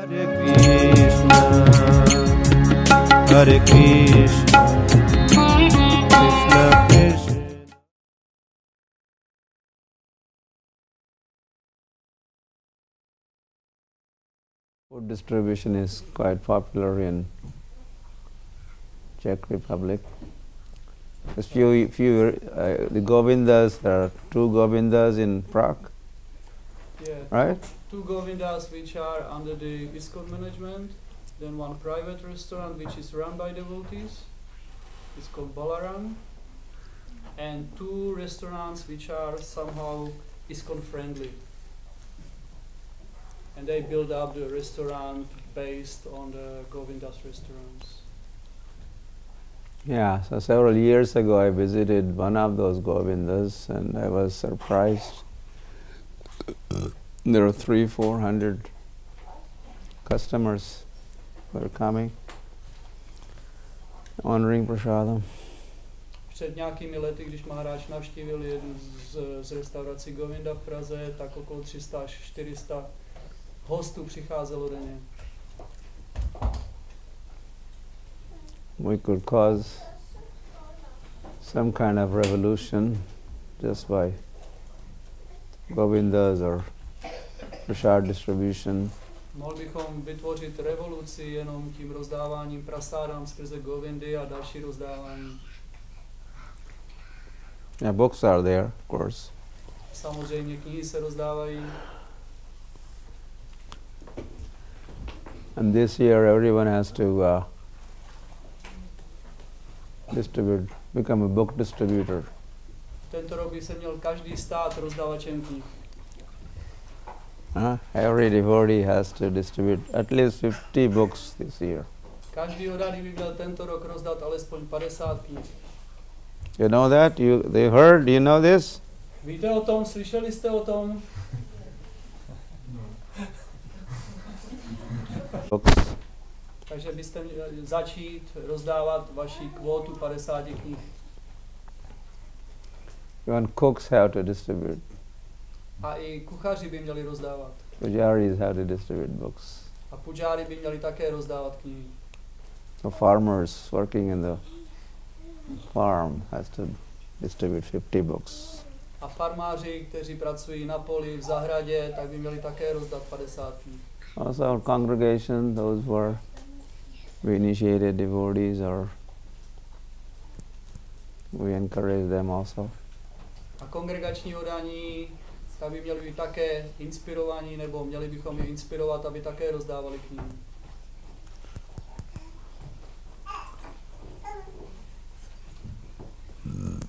Hare Krishna, Krishna Krishna. Food distribution is quite popular in Czech Republic. There's the Govindas, there are 2 Govindas in Prague. Yeah, right? 2 Govindas which are under the ISKCON management, then 1 private restaurant which is run by devotees, it's called Balaram, and 2 restaurants which are somehow ISKCON friendly. And they build up the restaurant based on the Govindas restaurants. Yeah, so several years ago I visited one of those Govindas and I was surprised. There were 300-400 customers who were coming, honoring prasadam. Před nějakými lety, když Maharaj navštívil jednu z restaurací Govinda v Praze, tak okolo 300 až 400 hostů přicházelo denně. We could cause some kind of revolution just by Govindas or prasad distribution. Mohli bychom vytvořit revoluci jenom tím rozdáváním prasádám skrze Govindy a další rozdávání. Yeah, books are there, of course. Samozřejmě knihy se rozdávají. And this year everyone has to become a book distributor. Tento rok by se měl každý stát rozdávačem knih. Every devotee has to distribute at least 50 books this year. Každý oddaný by měl tento rok rozdat alespoň 50 knih. You know that? They heard? Do you know this? Víte o tom? Slyšeli jste o tom? Books. Takže byste měli začít rozdávat vaši kvótu 50 knih. Even cooks have to distribute. A i kuchaři by měli rozdávat. Pujaris have to distribute books. A pujári by měli také rozdávat knihy. So farmers working in the farm has to distribute 50 books. A farmáři, kteří pracují na poli, v zahradě, tak by měli také rozdat 50 knih. Also our congregation, those who we initiated devotees, or we encourage them also. A kongregační oddaní, tak by měli být také inspirovaní, nebo měli bychom je inspirovat, aby také rozdávali knihy.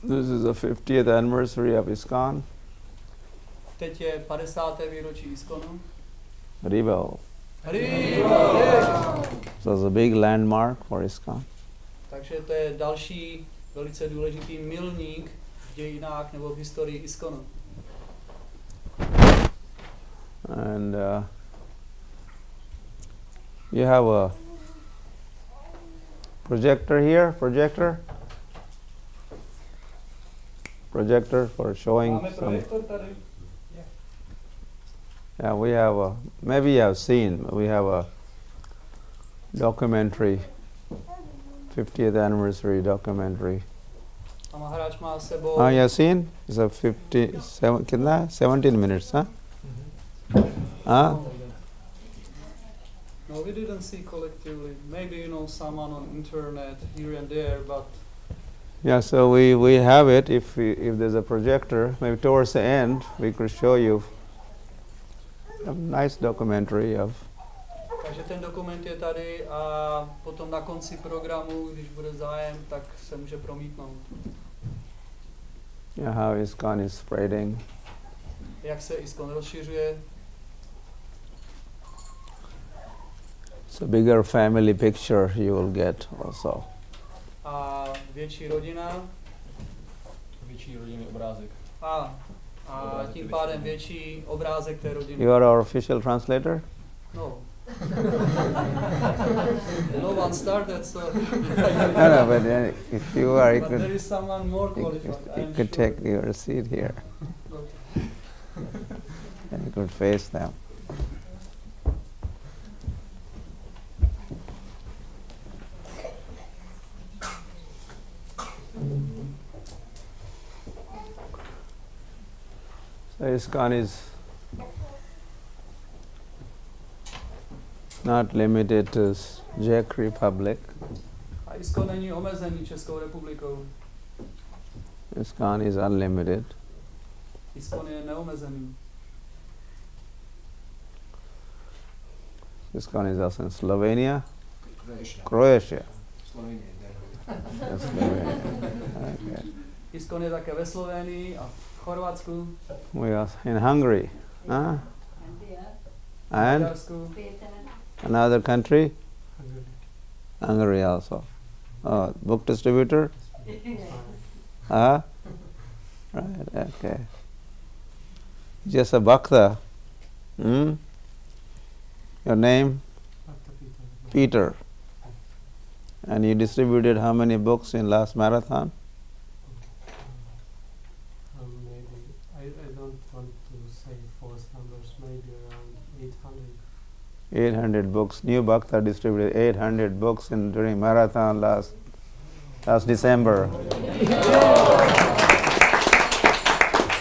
This is the 50th anniversary of ISKCON. Teď je 50. výročí ISKCONu. Haribol. Haribol! So it's a big landmark for ISKCON. Takže to je další velice důležitý milník v dějinách nebo v historii ISKCONu. And you have a projector here, projector for showing some. Yeah, we have maybe you have seen, we have a documentary, 50th anniversary documentary. A Maharaj má s sebou. You have seen? It's a 17 minutes, huh? No, we didn't see collectively. Maybe someone on internet here and there, but. Yeah, so we have it. If there's a projector, maybe towards the end we could show you a nice documentary of. Takže ten dokument je tady a potom na konci programu, když bude zájem, tak se může promítnout. Yeah, how ISKCON is spreading. Jak se ISKCON rozšiřuje. It's a bigger family picture you will get also. A větší rodina. Větší rodinný obrázek. A tím pádem větší obrázek té rodiny. You are our official translator? No. No one started, so. No, but if you are, but there is someone more qualified. You could take your seat here. Okay. And you could face them. ISKCON is not limited to Czech Republic. A ISKCON není omezený Českou republikou. ISKCON is unlimited. ISKCON je neomezený. ISKCON is also in Slovenia. Croatia. Okay. ISKCON je také ve Slovenii a v Chorvatsku. We are in Hungary. Huh? And another country? Hungary also. Oh, book distributor? Right, okay. Just a bhakta. Your name? Peter. And you distributed how many books in last marathon? Maybe, I don't want to say false numbers, maybe around 800. 800 books. New Bhakta distributed 800 books during marathon last December.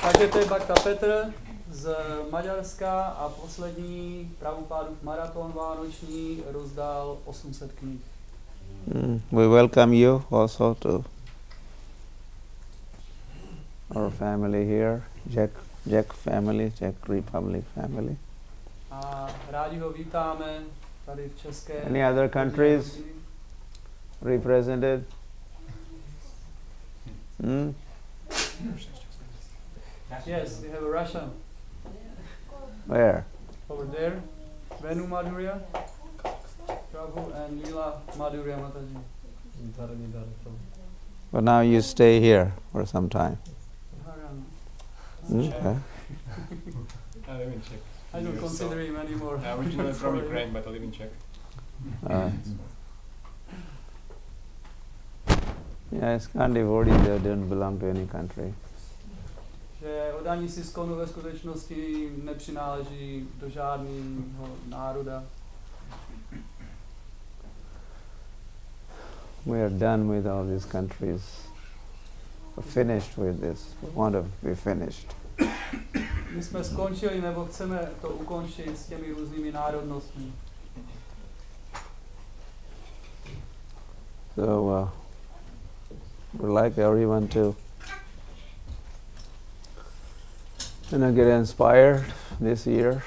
Takže to je Bhakta Petr z Maďarska a poslední Prabhupádův maraton vánoční rozdal 800 knih. We welcome you also to our family here, Czech family, Czech Republic family. A rádi ho vítáme tady v České. Any other countries represented? Yes, we have a Russian. Where? Over there, Venu Madhurya, Prabhu and Leela Madhurya Mataji. But now you stay here for some time. Okay. I live in Czech. I don't consider him anymore. I'm originally from Ukraine, but I live in Czech. Yeah, ISKCON devotees, they don't belong to any country. Že oddaní si ISKCONu ve skutečnosti nepřináleží do žádného národa. We are done with all these countries. We're finished with this. We want to be finished. My jsme skončili, nebo chceme to ukončit s těmi různými národnostmi. So we'd like everyone to get inspired this year.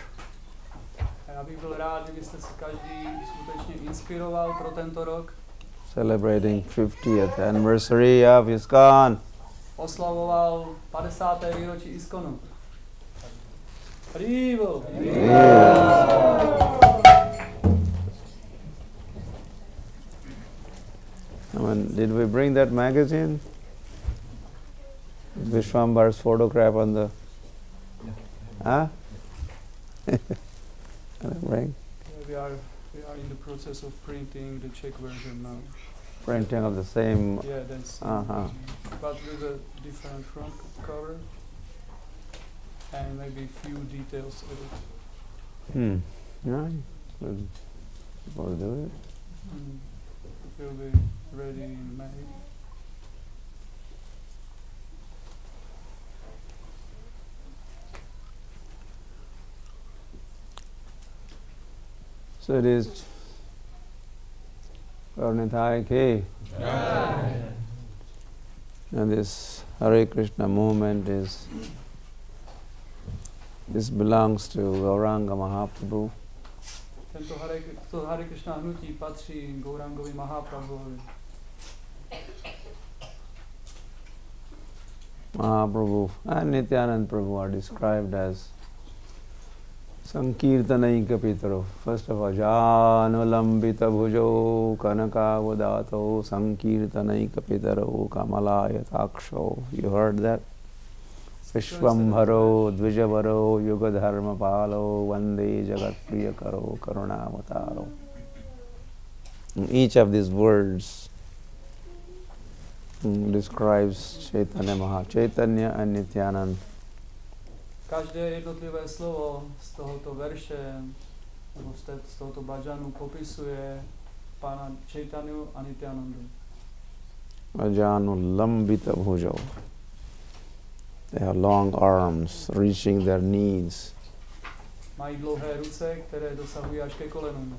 Já bych byl rád, kdybyste se každý skutečně inspiroval pro tento rok. Celebrating 50th anniversary of ISKCON. Oslavoval 50. výročí ISKCONu. Hrivo! Did we bring that magazine? Vishwambar's photograph on the... Huh? Bring? We are in the process of printing the Czech version now. Printing of the same... Yeah, that's but with a different front cover and maybe few details of it. Yeah, we'll do it. It will be ready in May. So it is Karnathai Ki. And this Hare Krishna movement this belongs to Gauranga Mahaprabhu. To Hare Krishna hnutí patří Gaurangovi Mahaprabhuovi. Mahaprabhu and Nityananda Prabhu are described as Sankirtanaika Pitaro. First of all, Janulambita Bhujo Kanakavadato Sankirtanaika Pitaro Kamalaya Taksho. You heard that? Vishwambharo Dvijavaro Yugadharma Palo Vande Jagat Priyakaro Karunavataro. Each of these words describes Chaitanya and Nityananda. Každé jednotlivé slovo z tohoto verše nebo z tohoto bhajanu popisuje Pána Chaitanu a Nityanandu. Ajanu Lambita Bhujo. They have long arms reaching their knees. Mají dlouhé ruce, které dosahují až ke kolenům.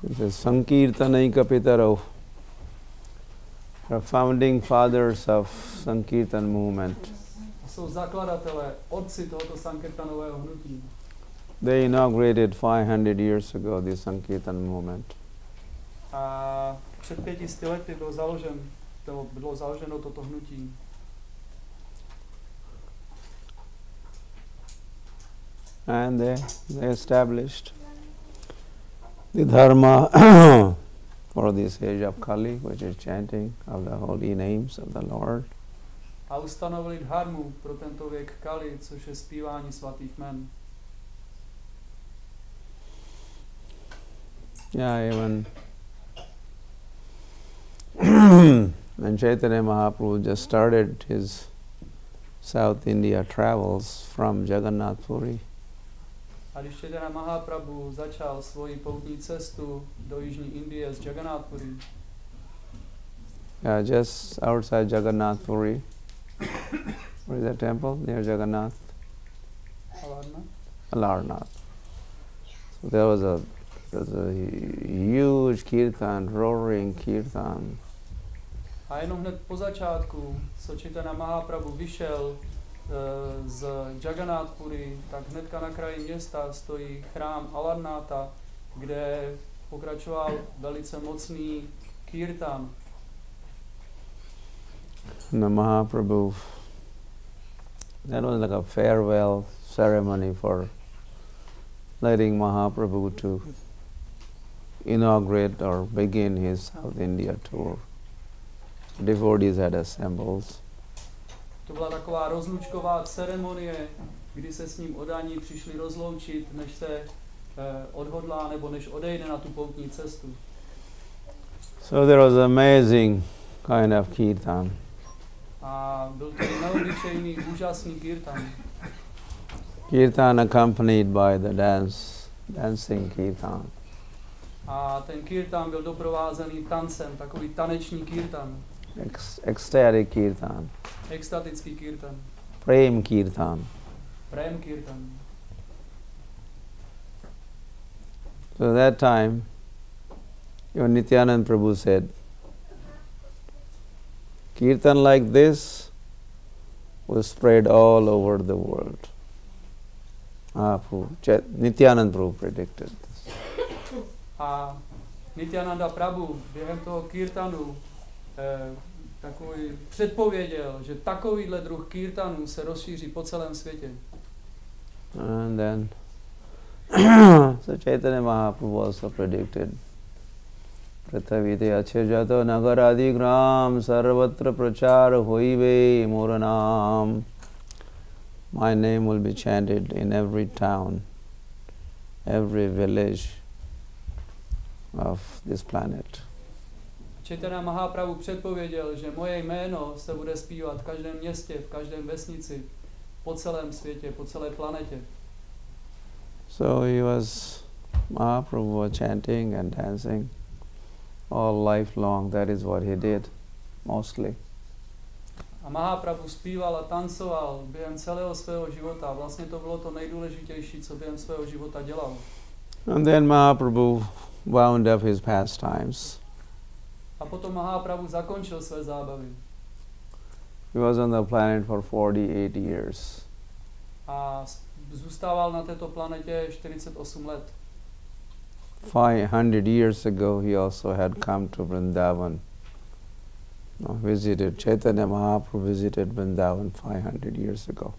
It says Sankirtanaika Pitaro, the founding fathers of Sankirtan movement. Jsou zakladatelé, otci tohoto Sankirtanového hnutí. They inaugurated 500 years ago the Sankirtan movement. A před 500 lety bylo založeno toto hnutí. And they established the dharma for this age of Kali, which is chanting of the holy names of the Lord. A ustanovili dharmu pro tento věk Kali, což je zpívání svatých jmen. Yeah, even when Chaitanya Mahaprabhu just started his South India travels from Jagannath Puri, A když Chaitanya Mahaprabhu začal svoji poutní cestu do jižní Indie z Jagannath Puri, just outside Jagannath Puri, where is that temple? Near Jagannath? Alarnath. So there was a huge kirtan, roaring kirtan. a jenom hned po začátku, co Chaitanya Mahaprabhu vyšel z Jagannath Puri, tak hnedka na kraji města stojí chrám Alarnatha, kde pokračoval velice mocný kirtan. The Mahaprabhu, that was like a farewell ceremony for letting Mahaprabhu to inaugurate or begin his South India tour. Devotees had assembled. To byla taková rozlučková ceremonie, kdy se s ním odaní přišli rozloučit, než se odhodlá nebo než odejde na tu poutní cestu. So there was amazing kind of kirtan. A byl to neobyčejný, úžasný kirtan. Kirtan accompanied by the dancing kirtan. A ten kirtan byl doprovázený tancem, takový taneční kirtan. Ecstatic kirtan. Extatický kirtan. Prem kirtan. Prem kirtan. So at that time, even Nityananda Prabhu said, kirtan like this was spread all over the world. Nityananda Prabhu predicted this. A Nityananda Prabhu během toho kirtanu takový předpověděl, že takovýhle druh kirtanů se rozšíří po celém světě. And then so Chaitanya Mahaprabhu also predicted Pratavite Achajato Nagaradi Gram Sarvatra Prachar Hoive Moranam. My name will be chanted in every town, every village of this planet. Chaitanya Mahaprabhu předpověděl, že moje jméno se bude zpívat v každém městě, v každém vesnici, po celém světě, po celé planetě. So Mahaprabhu was chanting and dancing all life long. That is what he did, mostly. A Mahaprabhu zpíval a tancoval během celého svého života. Vlastně to bylo to nejdůležitější, co během svého života dělal. And then Mahaprabhu wound up his pastimes. A potom Mahaprabhu zakončil své zábavy. He was on the planet for 48 years. A zůstával na této planetě 48 let. 500 years ago, he also had come to Vrindavan. Visited Chaitanya Mahaprabhu visited Vrindavan 500 years ago.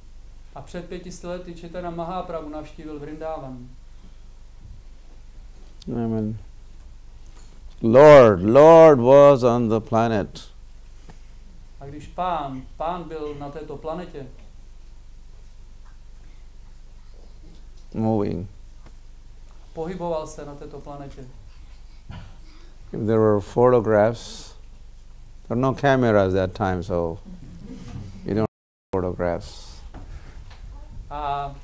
A před 500 lety Chaitanya Mahaprabhu navštívil Vrindavan. Amen. Lord was on the planet. A když pán byl na této planetě, moving. Pohyboval se na této planetě. If there were photographs, there were no cameras at that time, so you don't have photographs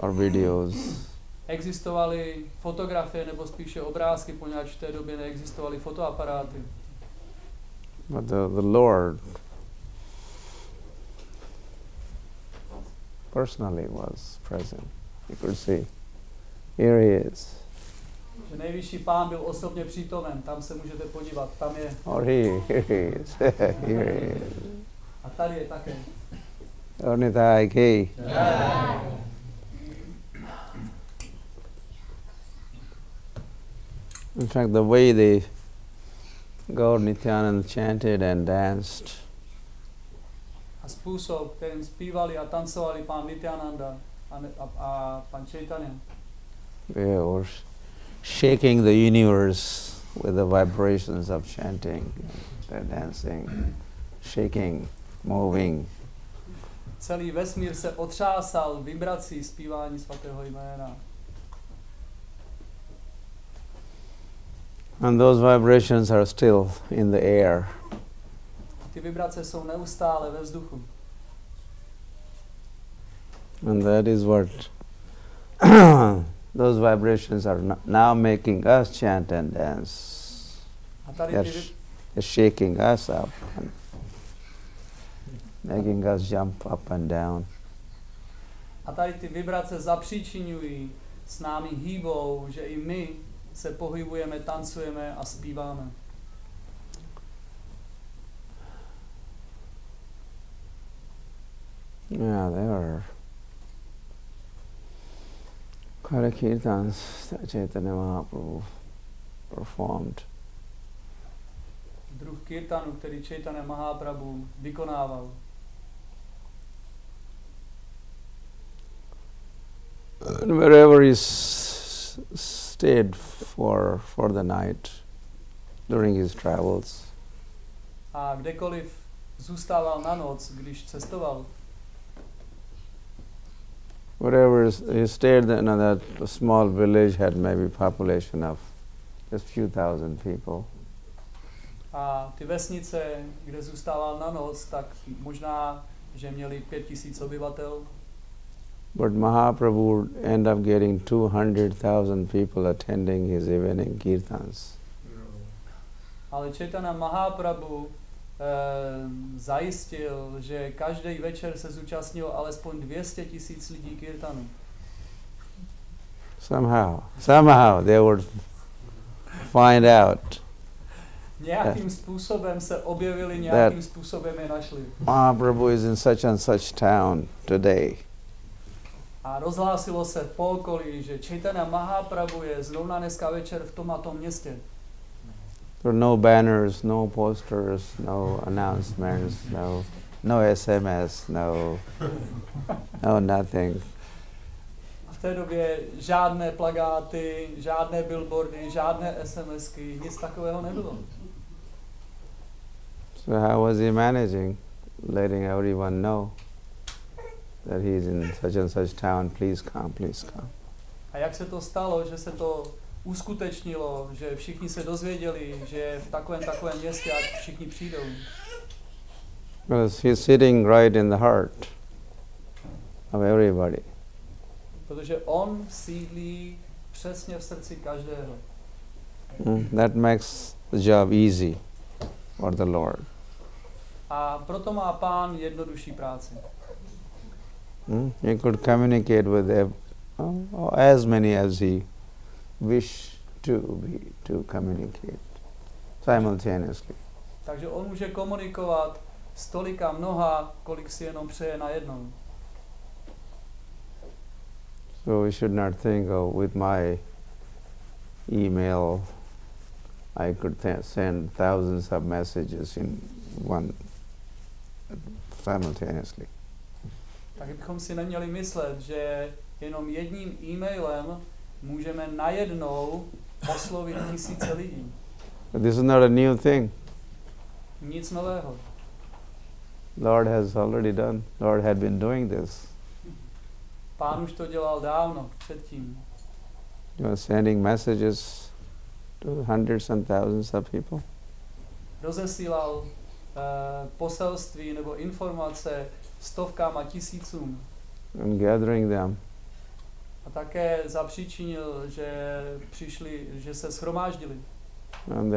or videos. Existovaly fotografie nebo spíše obrázky, poněvadž v té době neexistovaly fotoaparáty. But the Lord personally was present. You could see, here he is. Že nejvyšší pán byl osobně přítomen, tam se můžete podívat, tam je. Or here he is, here he is. A tady je také. Ornithai ki. In fact, the way the Gaur Nityananda chanted and danced, A způsob, kterým zpívali a tancovali pán Nityananda a pan Chaitanya, they were shaking the universe with the vibrations of chanting, dancing, shaking, moving. celý vesmír se otřásal vibrací zpívání svatého jména. And those vibrations are still in the air. Ty vibrace jsou neustále ve vzduchu. And that is what those vibrations are now making us chant and dance. A tady They're shaking us up and making us jump up and down. A tady ty vibrace zapříčiňují, s námi hýbou, že i my se pohybujeme, tancujeme a zpíváme. Yeah, there are quite a kirtans that Chaitanya Mahaprabhu performed. Druh kirtanu, který Chaitanya Mahaprabhu vykonával. And wherever he stayed for the night during his travels, A kdekoliv zůstával na noc, když cestoval, wherever he stayed, that small village had maybe population of just few thousand people. a ty vesnice, kde zůstával na noc, tak možná, že měli 5000 obyvatel. But Mahaprabhu would end up getting 200,000 people attending his evening kirtans. Ale Chaitanya Mahaprabhu zajistil, že každý večer se zúčastnilo alespoň 200 000 lidí kirtanu. Somehow they would find out Nějakým způsobem se objevili, nějakým způsobem je našli. Mahaprabhu is in such and such town today. A rozhlásilo se v okolí, že Chaitanya Mahaprabhu je zrovna dneska večer v tom a tom městě. There are no banners, no posters, no announcements, no SMS, no nothing. V té době žádné plakáty, žádné billboardy, žádné SMSky, nic takového nebylo. So how was he managing, letting everyone know that he is in such and such town, please come, please come? A jak se to stalo, že se to uskutečnilo, že všichni se dozvěděli, že je v takovém městě a všichni přijdou? Because he's sitting right in the heart of everybody. Protože on sídlí přesně v srdci každého. That makes the job easy for the Lord. A proto má Pán jednodušší práci. He could communicate with as many as he wished to communicate simultaneously. Takže on může komunikovat s tolika mnoha, kolik si jenom přeje najednou. So we should not think, with my email I could send thousands of messages in one simultaneously. Tak bychom si neměli myslet, že jenom jedním e-mailem můžeme najednou oslovit tisíce lidí. But this is not a new thing. Nic nového. Lord has already done. Lord had been doing this. Pán už to dělal dávno, předtím. You are sending messages to hundreds and thousands of people. Rozesílal poselství nebo informace stovkám a tisícům. And gathering them. A také zapříčinil, že přišli, že se shromáždili. And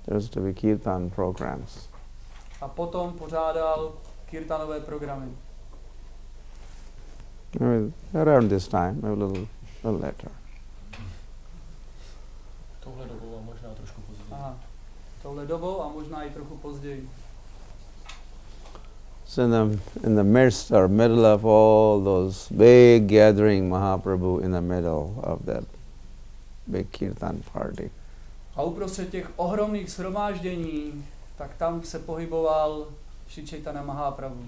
there's to be kirtan programs. A potom pořádal kirtanové programy. Around this time, a little later. Touhle dobou a možná trošku později. Aha, touhle dobou a možná i trochu později. So in the midst or middle of all those big gathering, Mahaprabhu in the middle of that big kirtan party. A uprostřed těch ohromných shromáždění, tak tam se pohyboval Šri Chaitanya Mahaprabhu.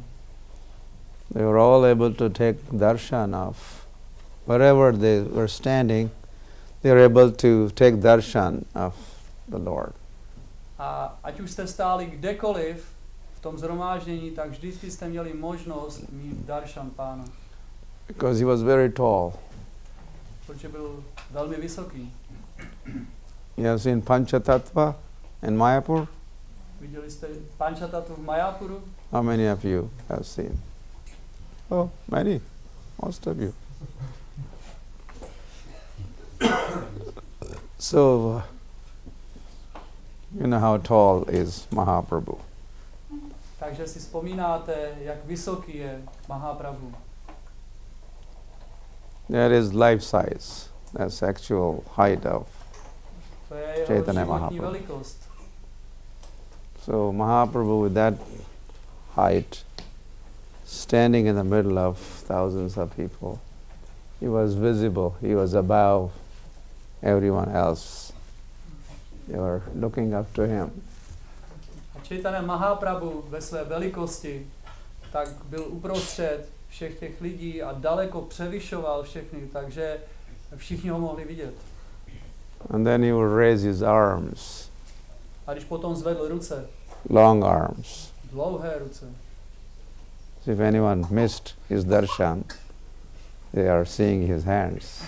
They were all able to take darshan of wherever they were standing. They were able to take darshan of the Lord. A ať už jste stáli kdekoliv v tom shromáždění, tak vždycky jste měli možnost mít darshan Pána. Because he was very tall. Protože byl velmi vysoký. You have seen Panchatattva in Mayapur? Viděli jste Panchatattvu v Mayapuru? How many of you have seen? Oh, many. Most of you. So, you know how tall is Mahaprabhu. Takže si vzpomínáte, jak vysoký je Mahaprabhu. That is life size. That's actual height of To je jeho Chaitanya životní Mahaprabhu. velikost. So Mahaprabhu with that height, standing in the middle of thousands of people, he was visible, he was above everyone else. They were looking up to him. A Chaitanya Mahaprabhu ve své velikosti tak byl uprostřed všech těch lidí a daleko převyšoval všechny, takže všichni ho mohli vidět. And then he would raise his arms, A když potom zvedl ruce, long arms. dlouhé ruce, So if anyone missed his darshan, they are seeing his hands.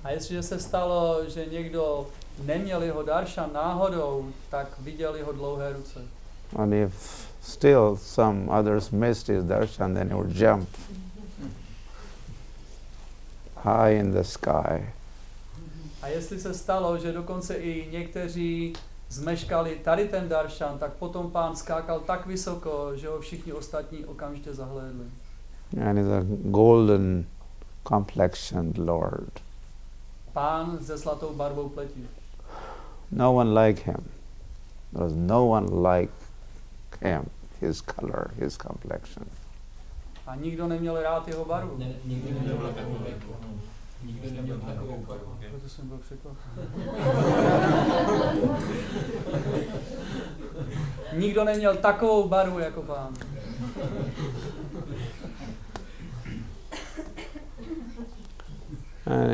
a jestliže se stalo, že někdo neměl jeho darshan náhodou, tak viděl jeho dlouhé ruce. And if still some others missed his darshan, then he would jump high in the sky. A jestli se stalo, že dokonce i někteří zmeškali tady ten darshan, tak potom Pán skákal tak vysoko, že ho všichni ostatní okamžitě zahlédli. And is a golden complexioned Lord. Pán se zlatou barvou pleti. No one like him. There was no one like him, his color, his complexion. A nikdo neměl rád jeho barvu. Nikdy neměl takovou barvu. Nikdy neměl takovou barvu. Proto jsem byl překvapen. Nikdo neměl takovou barvu jako Pán. And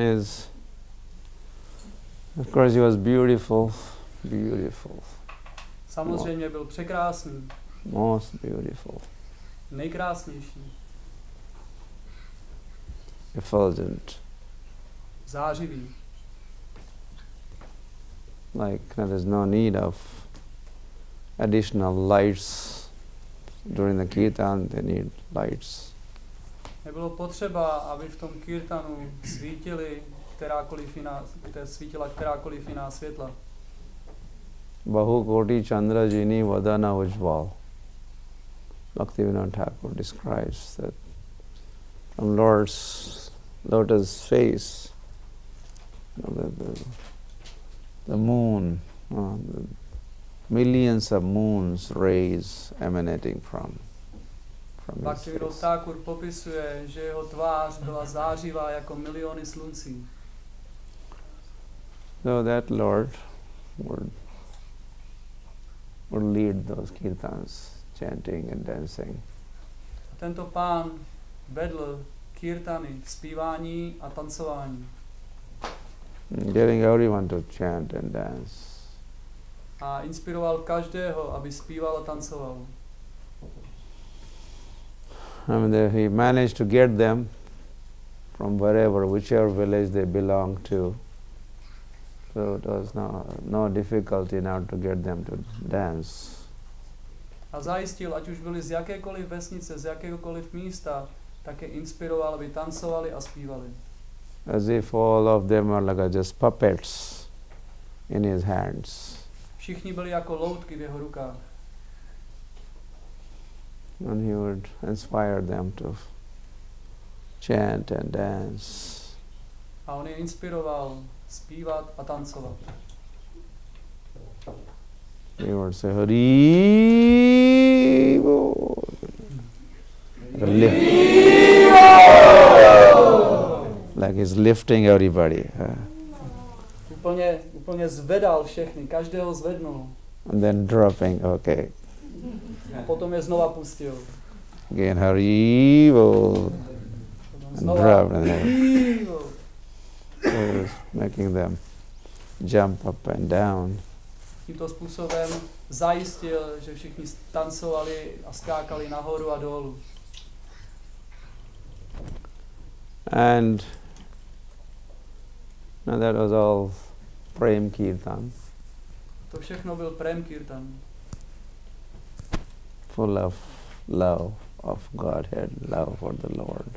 of course he was beautiful, beautiful, Samozřejmě byl překrásný, most beautiful, nejkrásnější, effulgent. zářivý. Like there is no need of additional lights during the kirtan. They need lights. Nebylo potřeba, aby v tom kirtanu svítila kterákoliv jiná světla. Bahu koti chandra jini vadana ujjval. Bhaktivinoda Thakur describes that from Lord's lotus face, the moon, the millions of moons rays emanating from his Bhaktivinoda face. Thakur popisuje, že jeho tvář byla zářivá jako miliony sluncí. So that Lord would lead those kirtans, chanting and dancing. Tento Pán vedl kirtany, zpívání a tancování. Getting everyone to chant and dance. A inspiroval každého, aby zpíval a tancoval. I mean, he managed to get them from wherever, whichever village they belong to. So it was no difficulty now to get them to dance. A zajistil, ať už byli z jakékoliv vesnice, z jakéhokoliv místa, tak je inspiroval, aby tancovali a zpívali. As if all of them are like just puppets in his hands. Všichni byli jako loutky v jeho rukách. And he would inspire them to chant and dance. A on je inspiroval zpívat a tancovat. They would say, Hari Bol. Like he's lifting everybody. Úplně zvedal všechny, každého zvednul. And then dropping, okay. A potom je znova pustil. Again, Hari Bol. And drop. And then so he's making them jump up and down. Tímto způsobem zajistil, že všichni tancovali a skákali nahoru a dolů. And now that was all Prem Kirtan, To všechno byl Prem Kirtan. full of love of Godhead, love for the Lord.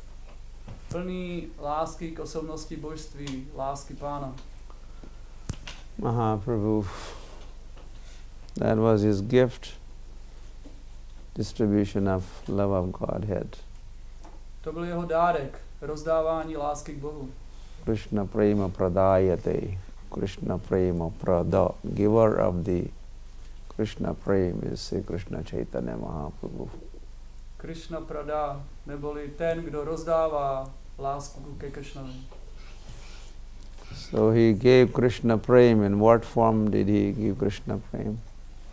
Plný lásky k osobnosti božství, lásky Pána. Mahaprabhu, that was his gift, distribution of love of Godhead. To byl jeho dárek, rozdávání lásky k Bohu. Krishna prema pradayate, Krishna prema prada, giver of the Krishna prem is Sri Krishna Chaitanya Mahaprabhu. Krishna Prada, neboli ten, kdo rozdává lásku ke Krishnovi. So he gave Krishna prem. In what form did he give Krishna prem?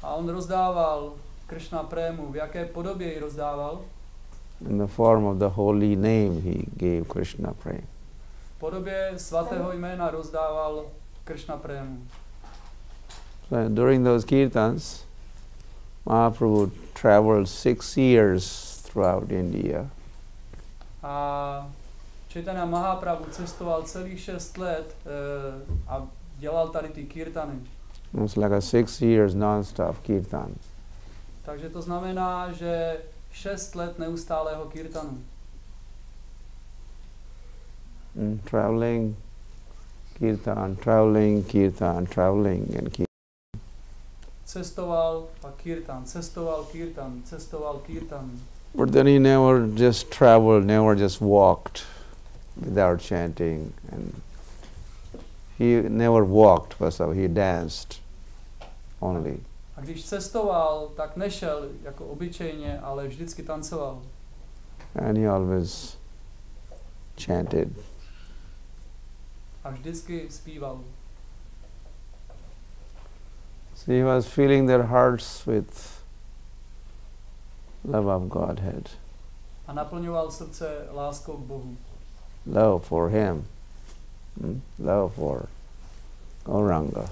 A on rozdával Krishna prému. V jaké podobě ji rozdával? In the form of the holy name he gave Krishna prem. V podobě svatého jména rozdával Krishna prému. So during those kirtans, Mahaprabhu traveled 6 years throughout India. A Chaitanya Mahaprabhu cestoval celých 6 let a dělal tady ty kirtany. It's like a 6 years non-stop kirtan. Takže to znamená, že 6 let neustálého kirtanu. Traveling, kirtan, traveling, kirtan, traveling and kirtan. Cestoval a kirtan, cestoval kirtan, cestoval kirtan. But then he never just traveled, never just walked without chanting. And he never walked, so he danced only. A když cestoval, tak nešel jako obyčejně, ale vždycky tancoval. And he always chanted. A vždycky zpíval. So he was filling their hearts with love of Godhead, A naplňoval srdce láskou k Bohu. love for him, love for Gauranga.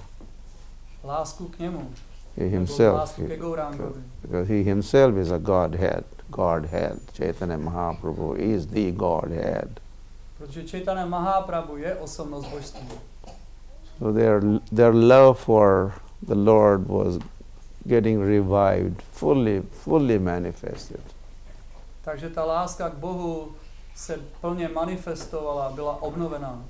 Lásku k němu. He Nebo himself, lásku ke Gaurangovi. because he himself is a Godhead. Chaitanya Mahaprabhu is the Godhead. Protože Chaitanya Mahaprabhu je osobnost božství. So their love for the Lord was getting revived, fully manifested. Takže ta láska k Bohu se plně manifestovala, byla obnovená.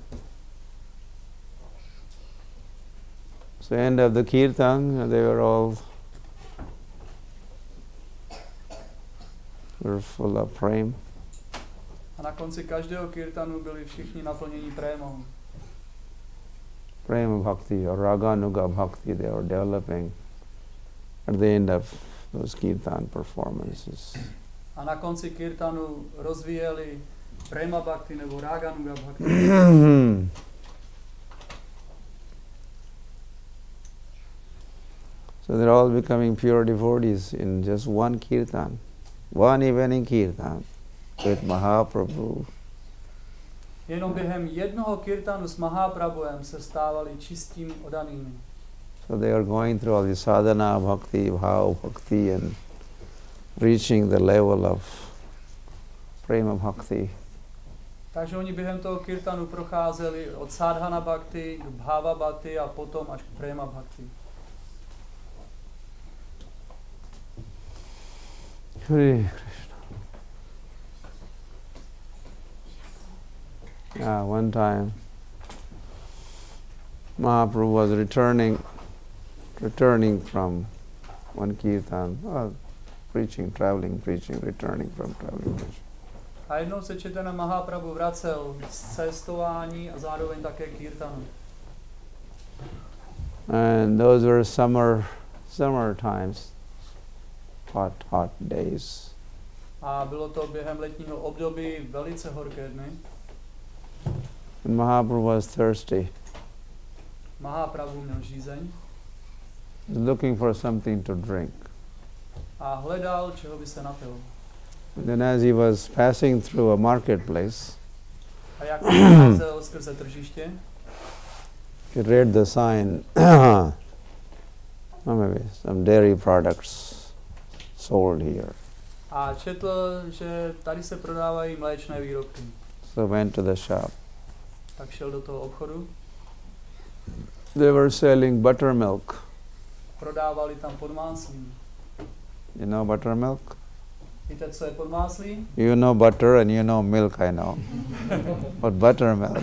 So end of the kirtan, they were full of prem. A na konci každého kirtanu byli všichni naplněni prémou. Prema bhakti or raganuga bhakti they were developing at the end of those kirtan performances. A na konci kirtanu rozvíjeli prema bhakti nebo raganuga bhakti. So they're all becoming pure devotees in just one kirtan, one evening kirtan with Mahaprabhu. Jenom během jednoho kirtanu s Mahaprabhuem se stávali čistými odanými. So they are going through all the sadhana bhakti, bhav bhakti and reaching the level of prema bhakti. Takže oni během toho kirtanu procházeli od sadhana bhakti k bhava bhakti a potom až k prema bhakti. Hare Krishna. One time Mahaprabhu was returning from one kirtan, preaching, returning from traveling. A jednou se Chaitanya Mahaprabhu vracel z cestování a zároveň také kirtanu. And those were summer times, hot days. A bylo to během letního období velice horké dny. And Mahaprabhu was thirsty. Mahaprabhu měl žízeň. Looking for something to drink. A hledal, čeho by se napil. Then as he was passing through a marketplace, A jak procházel skrze tržiště, he read the sign, maybe some dairy products sold here. a četl, že tady se prodávají mléčné výrobky. So went to the shop. Tak šel do toho obchodu. They were selling buttermilk. Prodávali tam podmáslí. You know buttermilk? Víte, co je podmáslí? You know butter and you know milk, I know. But buttermilk.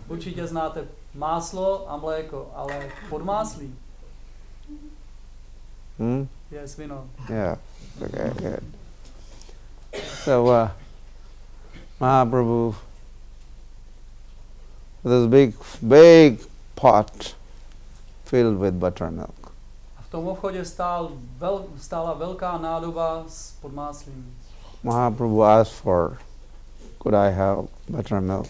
Určitě znáte máslo a mléko, ale podmáslí je svíno. Yeah. Okay, good. So Mahaprabhu, this big pot filled with buttermilk. A v tom obchodě stála velká nádoba s podmáslím. Mahaprabhu asked for, could I have buttermilk?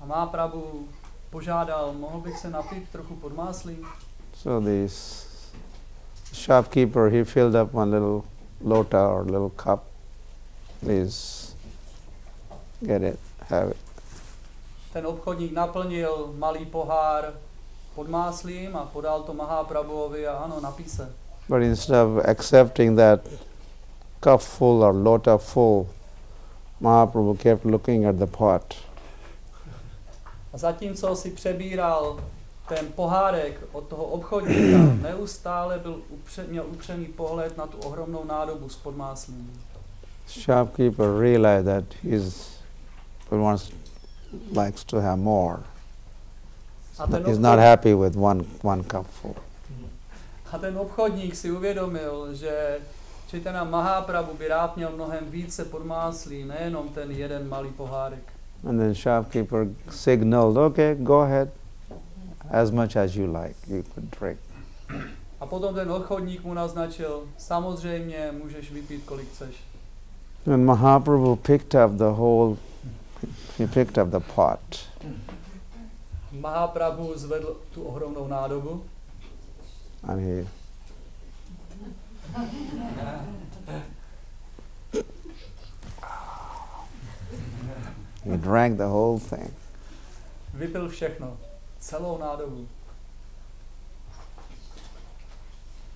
A Mahaprabhu požádal, mohl bych se napít trochu podmáslí? So this shopkeeper, he filled up one little lota or little cup. Please get it, have it. Ten obchodník naplnil malý pohár podmáslím a podal to Mahaprabhuovi a ano, napí se. But instead of accepting that cup full or lota full, Mahaprabhu kept looking at the pot. A zatímco si přebíral ten pohárek od toho obchodníka, neustále měl upřený pohled na tu ohromnou nádobu s podmáslím. Shopkeeper realized that likes to have more. He's not happy with one cup full. A ten obchodník si uvědomil, že Chaitanya Mahaprabhu by rád měl mnohem více podmáslí, nejenom ten jeden malý pohárek. And then shopkeeper signaled, okay, go ahead, as much as you like, you could drink. A potom ten obchodník mu naznačil, samozřejmě můžeš vypít, kolik chceš. And Mahaprabhu picked up the pot. Mahaprabhu zvedl tu ohromnou nádobu. And he drank the whole thing. Vypil všechno, celou nádobu.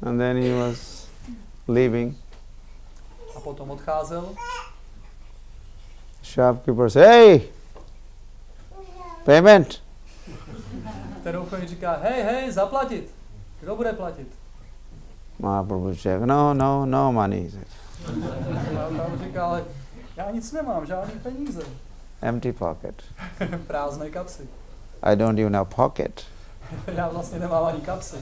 And then he was leaving. A potom odcházel. Shopkeeper said, hey, payment. Ten obchodník říká, hej, zaplatit. Kdo bude platit? Mahaprabhu said, no money. Mahaprabhu říká, ale já nic nemám, žádný peníze. Empty pocket. Prázdné kapsy. I don't even have pocket. Já vlastně nemám ani kapsy.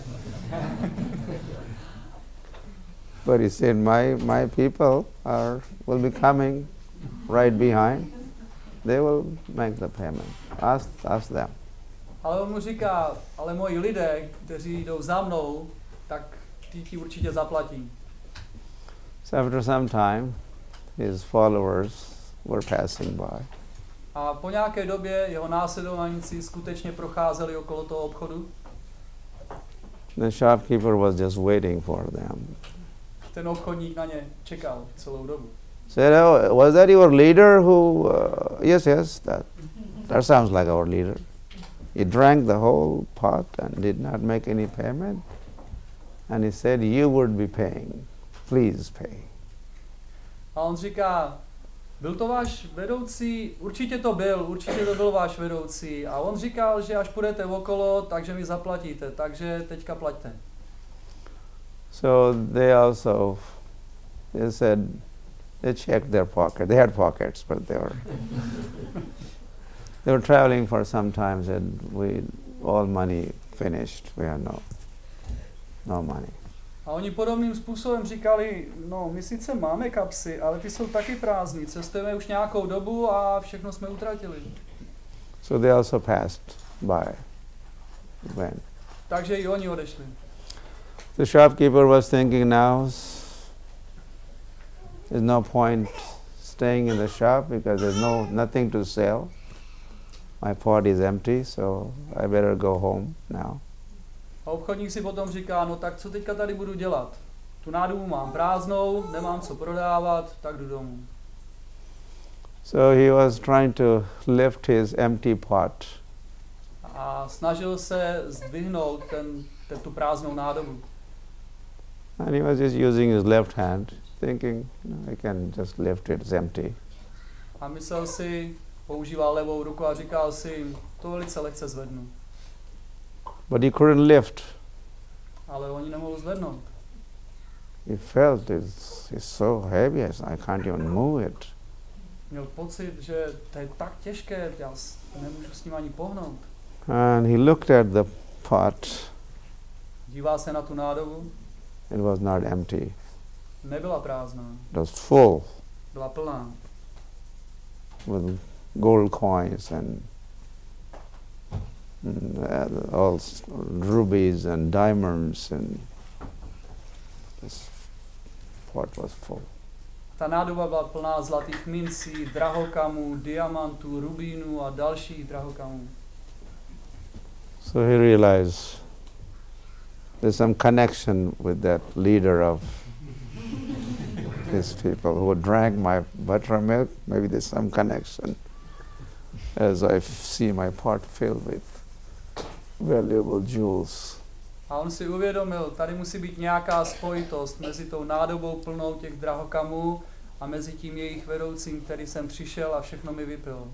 But he said, my people will be coming right behind. They will make the payment. Ask them. Ale on mu říká, ale moji lidé, kteří jdou za mnou, tak ti určitě zaplatí. So after some time, his followers were passing by. A po nějaké době jeho následovníci skutečně procházeli okolo toho obchodu. The shopkeeper was just waiting for them. Ten obchodník na ně čekal celou dobu. Said, oh, was that your leader who... yes, that sounds like our leader. He drank the whole pot and did not make any payment. And he said, you would be paying. Please pay. A on říká, byl to váš vedoucí? Určitě to byl váš vedoucí. A on říkal, že až půjdete okolo, takže mi zaplatíte, takže teďka plaťte. So they said, they checked their pocket. They had pockets, but they were traveling for some time, said, all money finished, we have no money. A A oni podobným způsobem říkali, no my sice máme kapsy, ale ty jsou taky prázdný, cestujeme už nějakou dobu a všechno jsme utratili. So they also passed by. Went. Takže i oni odešli. The shopkeeper was thinking now, there's no point staying in the shop because there's nothing to sell. My pot is empty, so I better go home now. A obchodník si potom říká, no tak co teďka tady budu dělat? Tu nádobu mám prázdnou, nemám co prodávat, tak jdu domů. So he was trying to lift his empty pot. A snažil se zdvihnout tu prázdnou nádobu. And he was just using his left hand, thinking, I can just lift it, it's empty. A myslel si, používal levou ruku a říkal si, to velice lehce zvednu. But he couldn't lift. Ale oni nemohli zvednout. He felt it's so heavy, I can't even move it. Měl pocit, že to je tak těžké, já nemůžu s ním ani pohnout. And he looked at the pot. Dívá se na tu nádobu. It was not empty. Nebyla prázdná. It was full Byla plná. with gold coins and all rubies and diamonds, and this pot was full. Ta nádoba byla plná zlatých mincí, drahokamů, diamantů, rubínů a dalších drahokamů. So he realized there's some connection with that leader of his people who drank my buttermilk. Maybe there's some connection as I see my pot filled with valuable jewels. A on si uvědomil, tady musí být nějaká spojitost mezi tou nádobou plnou těch drahokamů a mezi tím jejich vedoucím, který jsem přišel a všechno mi vypil.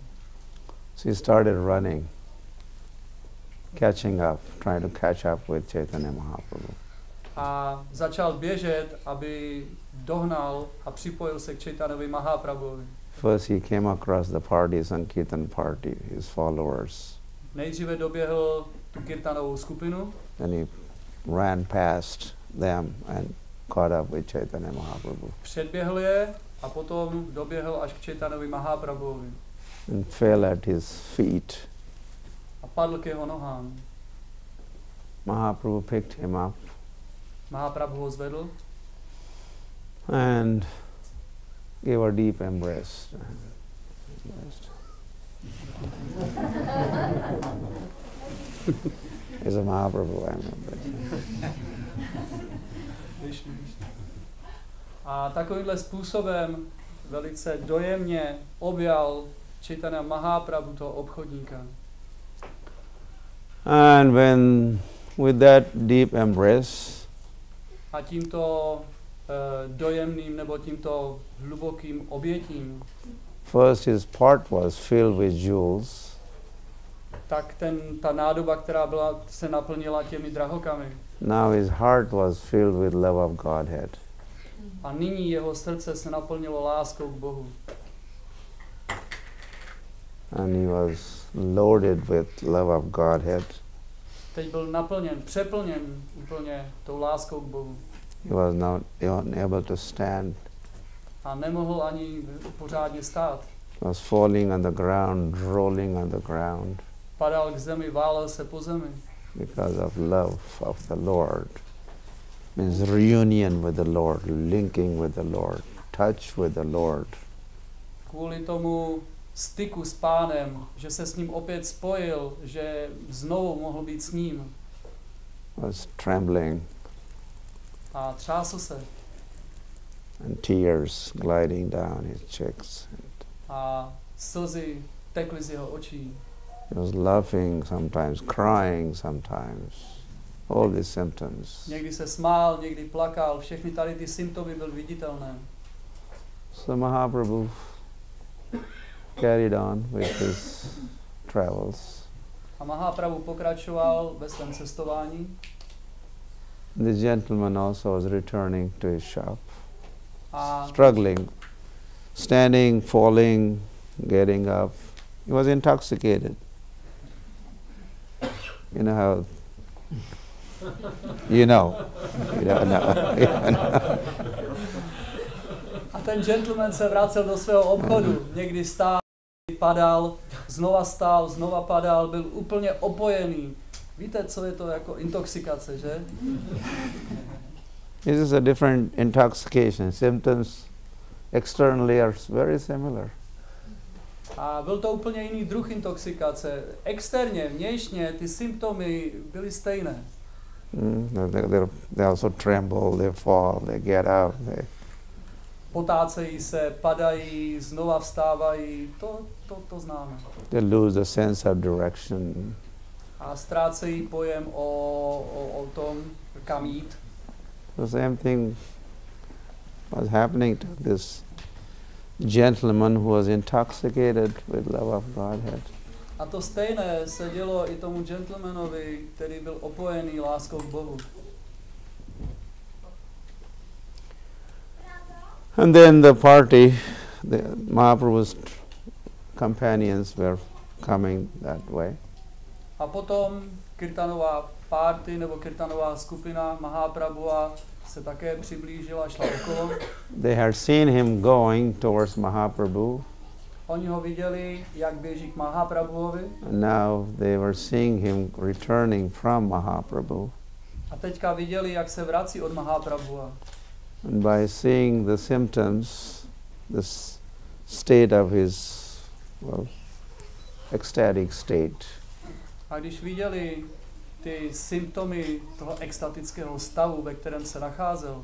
So he started running, catching up, trying to catch up with Chaitanya Mahaprabhu. A začal běžet, aby dohnal a připojil se k Chaitanovi Mahaprabhuvi. First he came across the party, Sankirtan party, his followers. Nejdříve doběhl tu kirtanovou skupinu. Then he ran past them and caught up with Chaitanya Mahaprabhu. Předběhl je a potom doběhl až k Chaitanovi Mahaprabhuvi. And fell at his feet. A padl k jeho nohám. Mahaprabhu picked him up Mahaprabhu ho zvedl and gave a deep embrace. He's a Mahaprabhu, I remember. A takovýmhle způsobem velice dojemně objal Chaitanya Mahaprabhu toho obchodníka. And when with that deep embrace, A tímto dojemným nebo tímto hlubokým obětím, first his pot was filled with jewels. tak ta nádoba, která se naplnila těmi drahokami. Now his heart was filled with love of Godhead. A nyní jeho srdce se naplnilo láskou k Bohu. And he was loaded with love of Godhead. Teď byl přeplněn úplně tou láskou k Bohu. He was not unable to stand. A nemohl ani pořádně stát. He was falling on the ground, rolling on the ground Padal k zemi, válel se po zemi. because of love of the Lord. Means reunion with the Lord, linking with the Lord, touch with the Lord. Kvůli tomu styku s Pánem, že se s ním opět spojil, že znovu mohl být s ním. Was trembling A třásl se. and tears gliding down his cheeks. A slzy tekly z jeho očí. He was laughing sometimes, crying sometimes. All these symptoms. Někdy se smál, někdy plakal, všechny tady ty symptomy byly viditelné. So Mahaprabhu carried on with his travels. A Mahaprabhu pokračoval ve svém cestování. The gentleman also was returning to his shop, A struggling, standing, falling, getting up. He was intoxicated. You know how You know. You don't know. You don't know. A ten gentleman se vracel do svého obchodu. Někdy stál, padal, znova padal, byl úplně opojený. Víte, co je to jako intoxikace, že? This is a different intoxication. Symptoms externally are very similar. A byl to úplně jiný druh intoxikace. Externě, vnějšně, ty symptomy byly stejné. They also tremble, they fall, they get up. Potácejí se, padají, znova vstávají, to známe. They lose the sense of direction. A ztrácejí pojem o tom, kam jít. The same thing was happening to this gentleman who was intoxicated with love of Godhead. A to stejné se dělo i tomu gentlemanovi, který byl opojený láskou k Bohu. And then the party, the Mahaprabhu's companions were coming that way. A potom kirtanová party nebo kirtanová skupina Mahaprabhua se také přiblížila, šla okolo. They had seen him going towards Mahaprabhu. Oni ho viděli, jak běží k Mahaprabhuovi. And now they were seeing him returning from Mahaprabhu. A teďka viděli, jak se vrací od Mahaprabhua. And by seeing the symptoms, this state of his, well, ecstatic state, A když viděli ty symptomy toho extatického stavu, ve kterém se nacházel,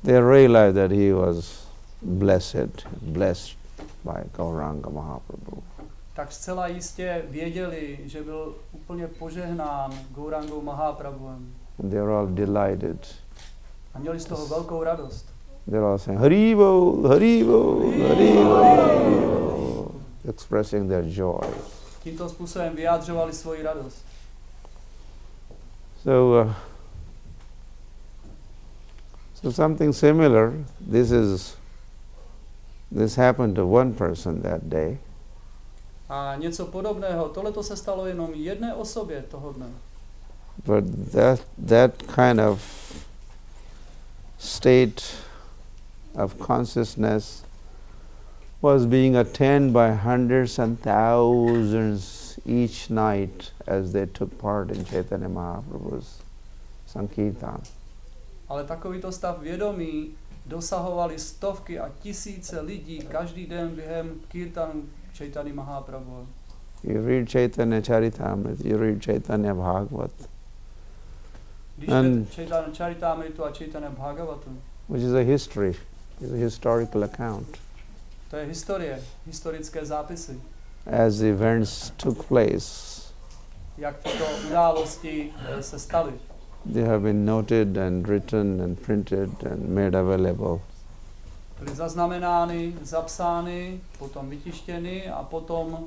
they realized that he was blessed by Gauranga Mahaprabhu. tak zcela jistě věděli, že byl úplně požehnán Gaurangou Mahaprabhuem. And they were all delighted. A měli z toho velkou radost. They were all saying, Haribo, Haribo, Haribo, Haribo, expressing their joy. Tímto způsobem vyjádřovali svoji radost. So something similar, this happened to one person that day. A něco podobného, tohleto se stalo jenom jedné osobě toho dne. But that kind of state of consciousness was being attained by hundreds and thousands each night as they took part in Chaitanya Mahaprabhu's Sankirtan. Ale takovýto stav vědomí dosahovali stovky a tisíce lidí každý den během kirtanu Chaitanya Mahaprabhu. You read Chaitanya Charitamrita, you read Chaitanya Bhagavat. Když čtete Chaitanya Charitamritu a Chaitanya Bhagavatu, which is a history, is a historical account. to je historie, historické zápisy. As events took place, Jak tyto události se staly. they have been noted and written and printed and made available. Byly zaznamenány, zapsány, potom vytištěny a potom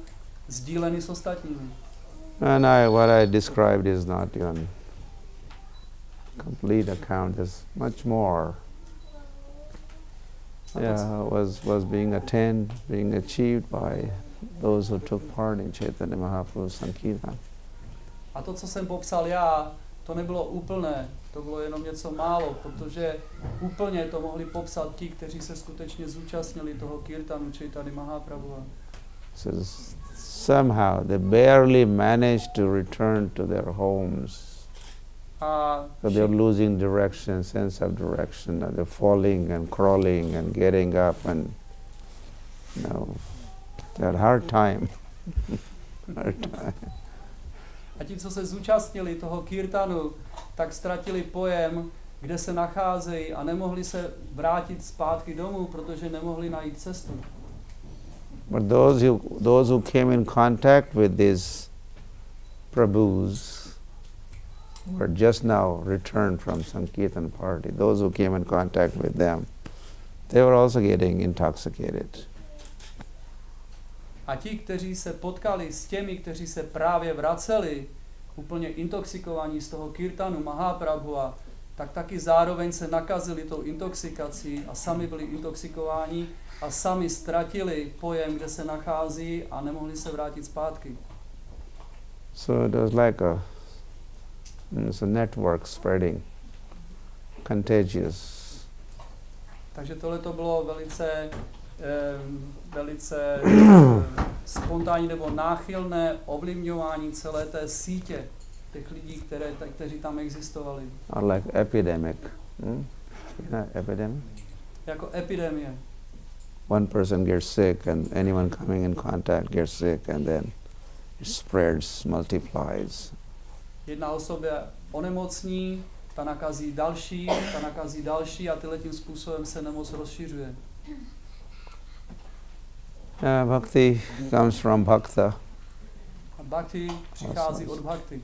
sdíleny s ostatními. And what I described is not even complete account. There's much more. Was being attained, being achieved by those who took part in Chaitanya Mahaprabhu's Sankirtan. A to, co jsem popsal já, to nebylo úplné, to bylo jenom něco málo, protože úplně to mohli popsat ti, kteří se skutečně zúčastnili toho kirtanu Chaitanya Mahaprabhu. So somehow they barely managed to return to their homes. So they're losing direction, sense of direction, and they're falling and crawling and getting up, and they had a hard time. A ti, co se zúčastnili toho kirtanu, tak ztratili pojem, kde se nacházejí a nemohli se vrátit zpátky domů, protože nemohli najít cestu. But those who came in contact with these Prabhus were just now returned from Sankirtan party. Those who came in contact with them, they were also getting intoxicated. A ti, kteří se potkali s těmi, kteří se právě vraceli, úplně intoxikovaní z toho kirtanu Mahaprabhua, tak taky zároveň se nakazili tou intoxikací a sami byli intoxikováni a sami ztratili pojem, kde se nachází a nemohli se vrátit zpátky. So it was like It's a network spreading, contagious. Takže tohle to bylo velice spontánní nebo náchylné ovlivňování celé té sítě těch lidí, kteří tam existovali. Or like epidemic. Epidemic? Jako epidemie. One person gets sick and anyone coming in contact gets sick and then it spreads, multiplies. Jedna osoba onemocní, ta nakazí další a tím způsobem se nemoc rozšiřuje. Bhakti comes from bhakta. A bhakti přichází od bhakti.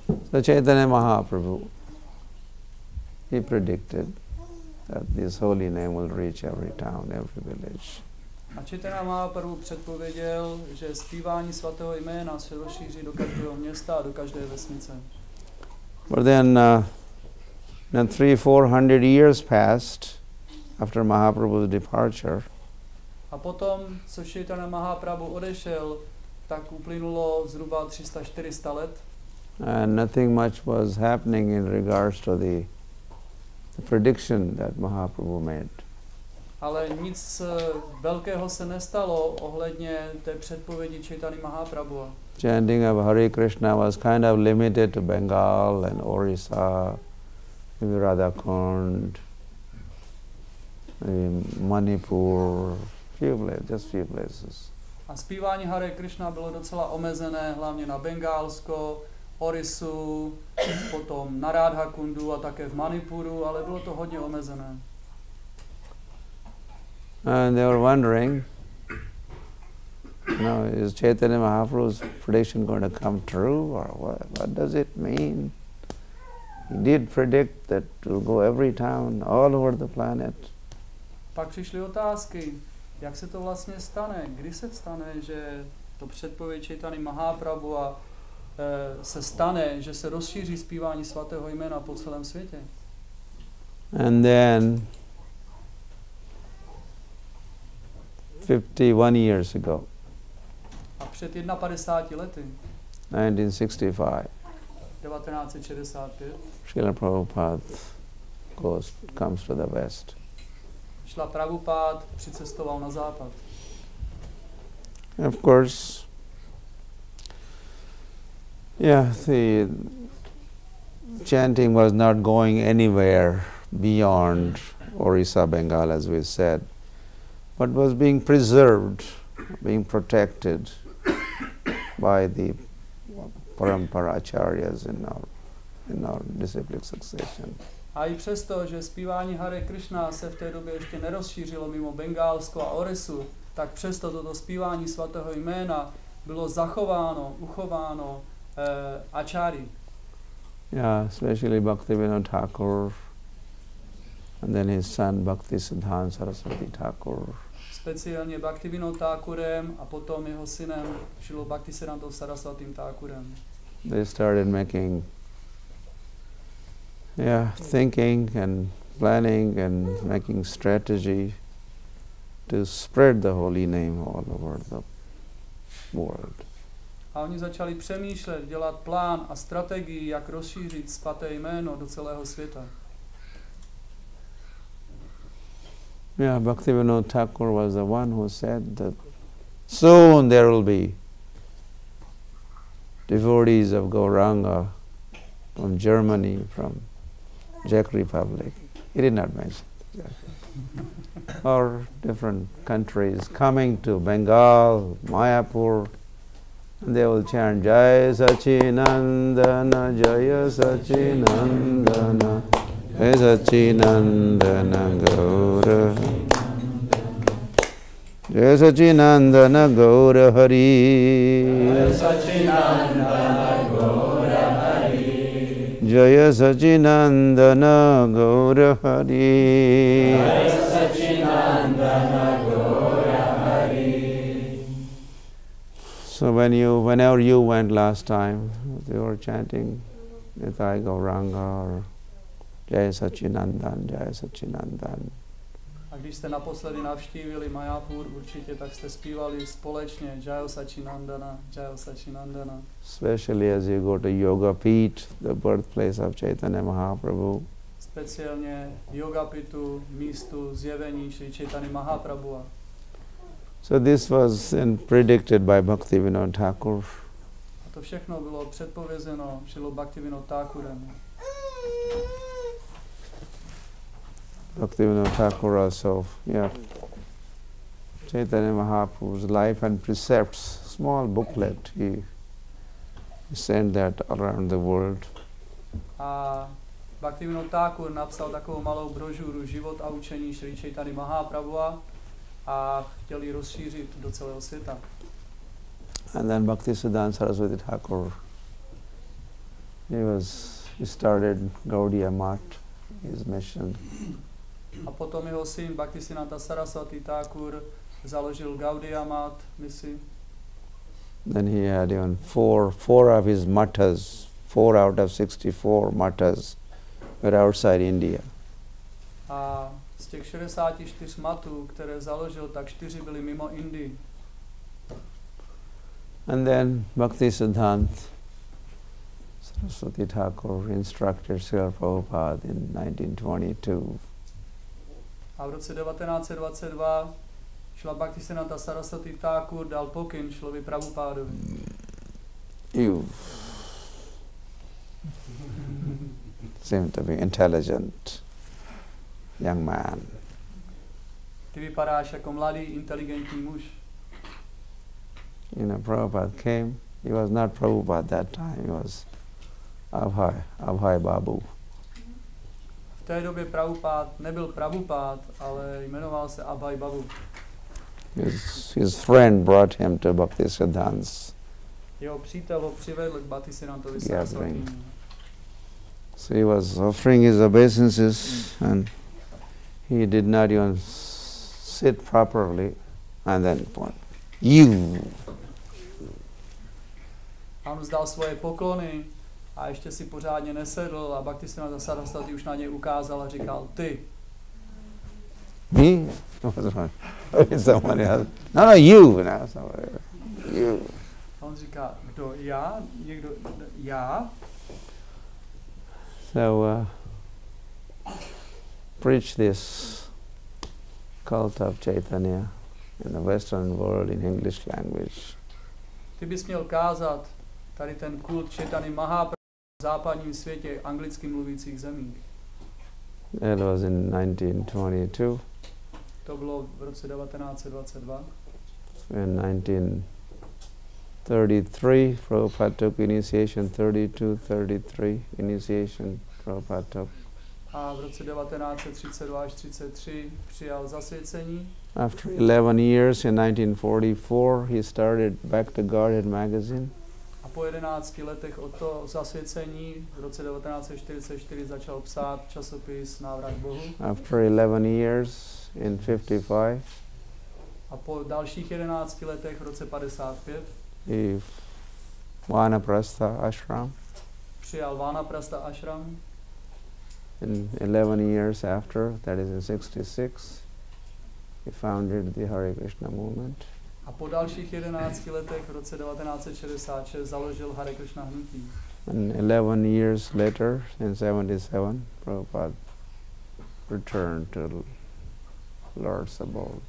So Chaitanya Mahaprabhu, he predicted that this holy name will reach every town, every village. A Chaitanya Mahaprabhu předpověděl, že zpívání svatého jména se rozšíří do každého města a do každé vesnice. But then 300-400 years passed after Mahaprabhu's departure. A potom, co Chaitanya Mahaprabhu odešel, tak uplynulo zhruba 300-400 let. And nothing much was happening in regards to the prediction that Mahaprabhu made. Ale nic velkého se nestalo ohledně té předpovědi Chaitanya Mahaprabhu. Chanting of Hare Krishna was kind of limited to Bengal and Orissa, maybe Radhakund, maybe Manipur, just few places. A zpívání Hare Krishna bylo docela omezené, hlavně na Bengálsko, Orisu, potom na Radhakundu a také v Manipuru, ale bylo to hodně omezené. And they were wondering, is Chaitanya Mahaprabhu's prediction going to come true, or what does it mean? He did predict that it will go every town, all over the planet. Pak přišly otázky, jak se to vlastně stane, kdy se stane, že to předpověď Chaitanya Mahaprabhu se stane, že se rozšíří zpívání svatého jména po celém světě. And then 51 years ago, a před 51 lety, 1965, 1965, Srila Prabhupada comes to the west. Šla Prabhupada přicestoval na západ. Of course, the chanting was not going anywhere beyond Orissa, Bengal, as we said, but was being preserved, being protected by the parampara acharyas in our disciplic succession. A i přesto, že zpívání Hare Krishna se v té době ještě nerozšířilo mimo Bengálsko a Orisu, tak přesto toto zpívání svatého jména bylo zachováno, uchováno acháry. Yeah, especially Bhaktivinoda Thakur, and then his son Bhaktisiddhanta Saraswati Thakur. Speciálně Bhaktivinoda Thakurem a potom jeho synem Šrilou Bhaktisiddhantou Saraswatim Thakurem. They started making thinking and planning and making strategy to spread the holy name all over the world. A oni začali přemýšlet, dělat plán a strategii, jak rozšířit svaté jméno do celého světa. Bhaktivinoda Thakur was the one who said that soon there will be devotees of Gauranga from Germany, from Czech Republic. He did not mention or different countries coming to Bengal, Mayapur, and they will chant Jai Sachinandana, Jaya Sachinandana, Jai Sachinandana Gaura, Jai Sachinandana Gaura Hari, Jai Sachinandana Gaura Hari, Jaya Sachinandana Gaura Hari, Jaya Sachinandana Gaura Hari. So whenever you went last time, they were chanting Nitai Gauranga or Jai Sachinandan, Jai Sachinandan. A když jste naposledy navštívili Mayapur, určitě tak jste zpívali společně Jayo Sachinandana, Jayo Sachinandana. Especially as you go to Yoga Peeth, the birthplace of Chaitanya Mahaprabhu. Speciálně Yogapitu, místu zjevení Šri Chaitanya Mahaprabhu. So this was predicted by Bhaktivinoda Thakur. A to všechno bylo předpovězeno Šrilou Bhaktivinoda Thakurem. Bhaktivinoda Thakur also, Chaitanya Mahaprabhu's life and precepts, small booklet, he sent that around the world. A Bhaktivinoda Thakur napsal takovou malou brožuru Život a učení Šri Chaitanya Mahaprabhu a chtěl ji rozšířit do celého světa. And then Bhaktisiddhanta Saraswati Thakur, he started Gaudiya Math, his mission. A potom jeho syn Bhaktisiddhanta Saraswati Thakur založil Gaudiya Math misi. Then he had even four of his mathas, 4 out of 64 mathas were outside India. A z těch 64 matů, které založil, tak 4 byly mimo Indii. And then Bhaktisiddhanta Saraswati Thakur instructed Srila Prabhupada in 1922. A v roce 1922 Šrila Bhaktisiddhanta Saraswati Thakur dal pokyn Šrilovi Prabhupádovi. You seem to be intelligent young man. Ty vypadáš jako mladý, inteligentní muž. Prabhupada came. He was not Prabhupada that time. He was Abhay Babu. V té době Prabhupád nebyl Prabhupád, ale jmenoval se Abhay Babu. His friend brought him to Bhaktisiddhanta's. Jeho přítel ho přivedl k Bhaktisiddhantovi Saraswatimu. So he was offering his obeisances and he did not even sit properly and then you. A on vzdal svoje poklony a ještě si pořádně nesedl a Bhaktisiddhanta Saraswati už na něj ukázal a říkal ty. Me? Somebody else. No, you. You. A on říká, kdo, já? Někdo, já? So, preach this cult of Chaitanya in the Western world in English language. Ty bys měl kázat tady ten kult Chaitanya Mahaprabhu v západním světě anglicky mluvících zemích. That was in 1922. To bylo v roce 1922. In 1933, Prabhupada took initiation, 33 initiation Prabhupada took. A v roce 1932 až 33 přijal zasvěcení. After 11 years in 1944, he started Back to Godhead magazine. A po 11 letech od toho zasvěcení v roce 1944 začal psát časopis Návrat k Bohu. After 11 years in 55, a po dalších 11 letech v roce 55 he Vanaprastha ashram. Přijal Vanaprastha ashram. In 11 years after, that is in 66, he founded the Hare Krishna movement. A po dalších 11 letech v roce 1966 založil Hare Krishna hnutí. And 11 years later, in 77, Prabhupada returned to Lord's abode.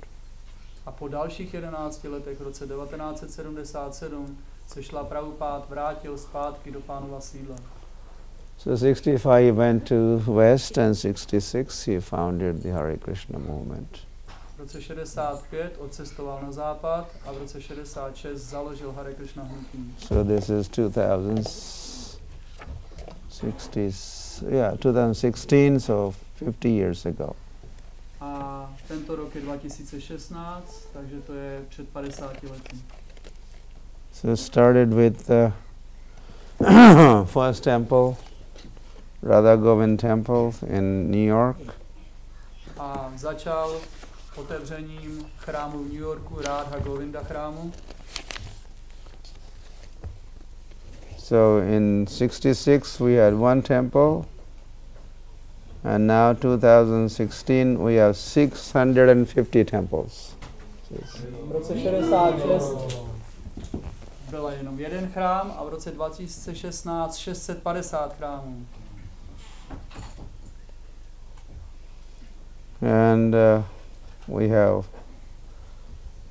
A po dalších 11 letech v roce 1977 se Šrila Prabhupád vrátil zpátky do Pánova sídla. So 65 he went to West and 66 he founded the Hare Krishna movement. V roce 65 odcestoval na západ a v roce 66 založil Hare Krishna hnutí. So this is 2016, so 50 years ago. A tento rok je 2016, takže to je před 50 lety. So it started with the first temple, Radha Govind Temple in New York. A začal otevřením chrámu v New Yorku, Radha Govinda chrámu. So in 66 we had one temple. And now 2016 we have 650 temples. V roce 66 byl jenom jeden chrám a v roce 2016 650 chrámů. And we have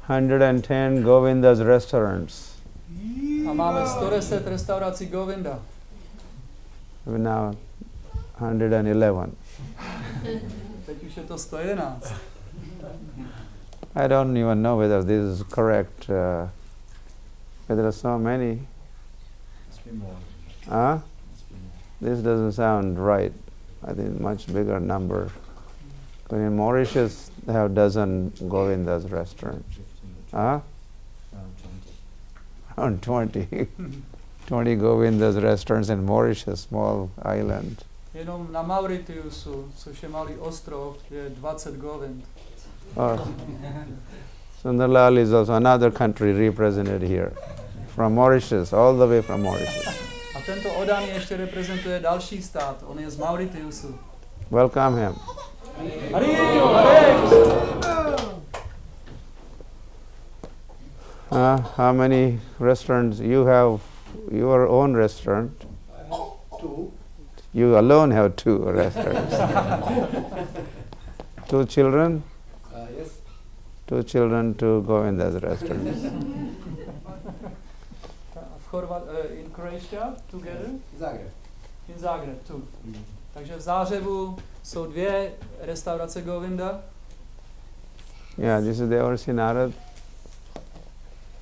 110 Govinda's restaurants. A máme 110 restaurací Govinda. Now 111. Teď už je to 111. I don't even know whether this is correct. But there are so many. Huh? This doesn't sound right. I think much bigger number. But in Mauritius, they have dozen Govinda's restaurants. Huh? Around 20. 20 Govinda's restaurants in Mauritius, small island. Jenom na Mauritiusu, což je malý ostrov, je 20 Govind. Oh. Sundarlal is also another country represented here. From Mauritius, all the way from Mauritius. A tento Odan ještě reprezentuje další stát, on je z Mauritiusu. Welcome him. How many restaurants? You have your own restaurant. I have 2. You alone have 2 restaurants. 2 children? Yes. 2 children to go in those restaurants. In Croatia, together? Zagreb. In Zagreb, too. Takže v Zářebu jsou 2 restaurace Govinda. Yeah, this is Devarshi Narad.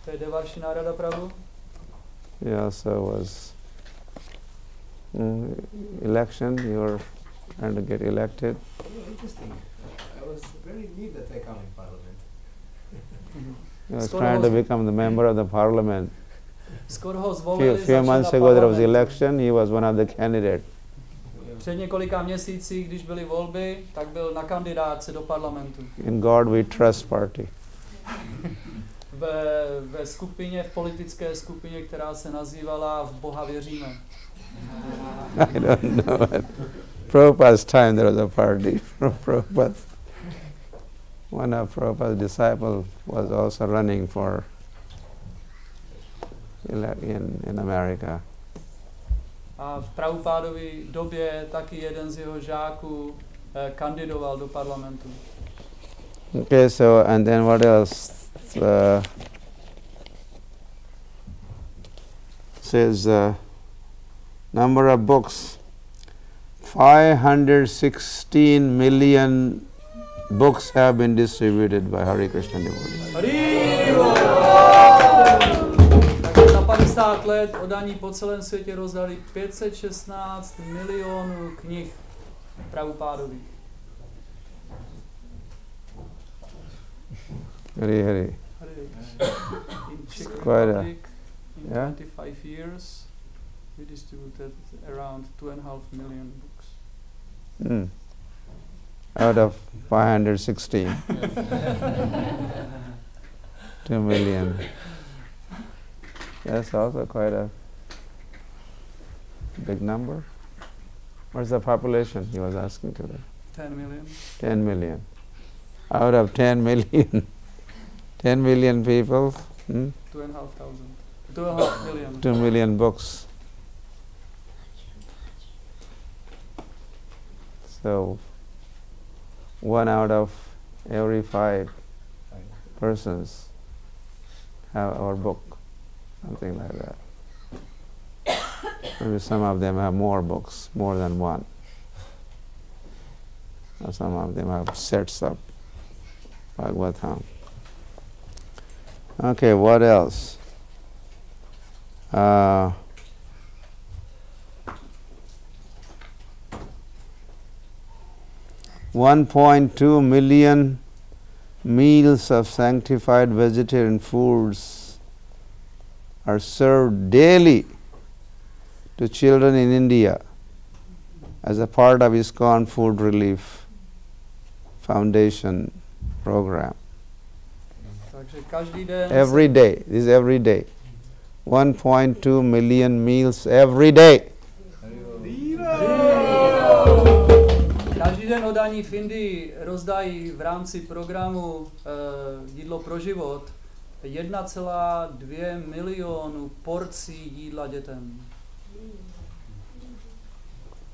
To je Devarshi Narada Prabhu. He also was election. You were trying to get elected. Interesting. I was very neat that I come in parliament. He was trying to become the member of the parliament. Skoro ho zvolili Few months ago there was election. He was one of the candidates. Před několika měsících, když byly volby, tak byl na kandidátce do parlamentu. In God we trust party. Ve skupině, v politické skupině, která se nazývala V Boha věříme. I don't know. At Prabhupada's time there was a party. One of Prabhupada's disciples was also running for in America. A v Prabhupádově době taky jeden z jeho žáků kandidoval do parlamentu. Okay, so and then what else? Says number of books. 516 million books have been distributed by Hare Krishna devotees. Takže za 50 let odaní po celém světě rozdali 516 milionů knih Prabhupádových. Hari. In Czech Republic, in 25 years, we distributed around 2.5 million books. Out of 516. 2 million. That's also quite a big number. What's the population he was asking today? 10 million. 10 million. Out of 10 million, 10 million people, 2.5 million. 2 million books. So, 1 out of every 5 persons have our book, something like that. Maybe some of them have more books, more than 1. Or some of them have sets of Bhagavatam. Okay, what else? 1.2 million meals of sanctified vegetarian foods are served daily to children in India as a part of ISKCON Food Relief Foundation program. Every day, this is every day. 1.2 million meals every day. podaní v Indii rozdají v rámci programu Jídlo pro život 1,2 milionu porcí jídla dětem.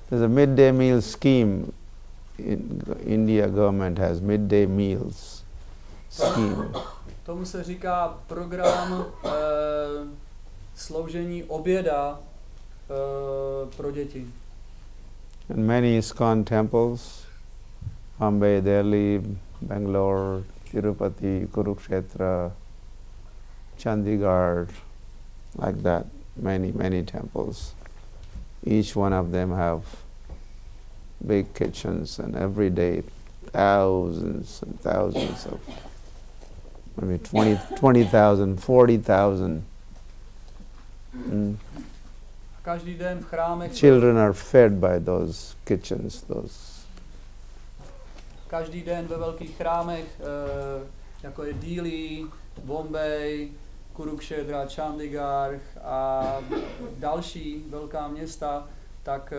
There's a midday meal scheme. India government has midday meals scheme. Tomu se říká program sloužení oběda pro děti. And many ISKCON temples, Bombay, Delhi, Bangalore, Tirupati, Kurukshetra, Chandigarh, like that, many temples. Each one of them have big kitchens, and every day thousands and thousands of, maybe 20,000, 40,000 Každý den v chrámech children are fed by those kitchens. Každý den ve velkých chrámech, jako je Dili, Bombay, Kurukshetra, Chandigarh a další velká města, tak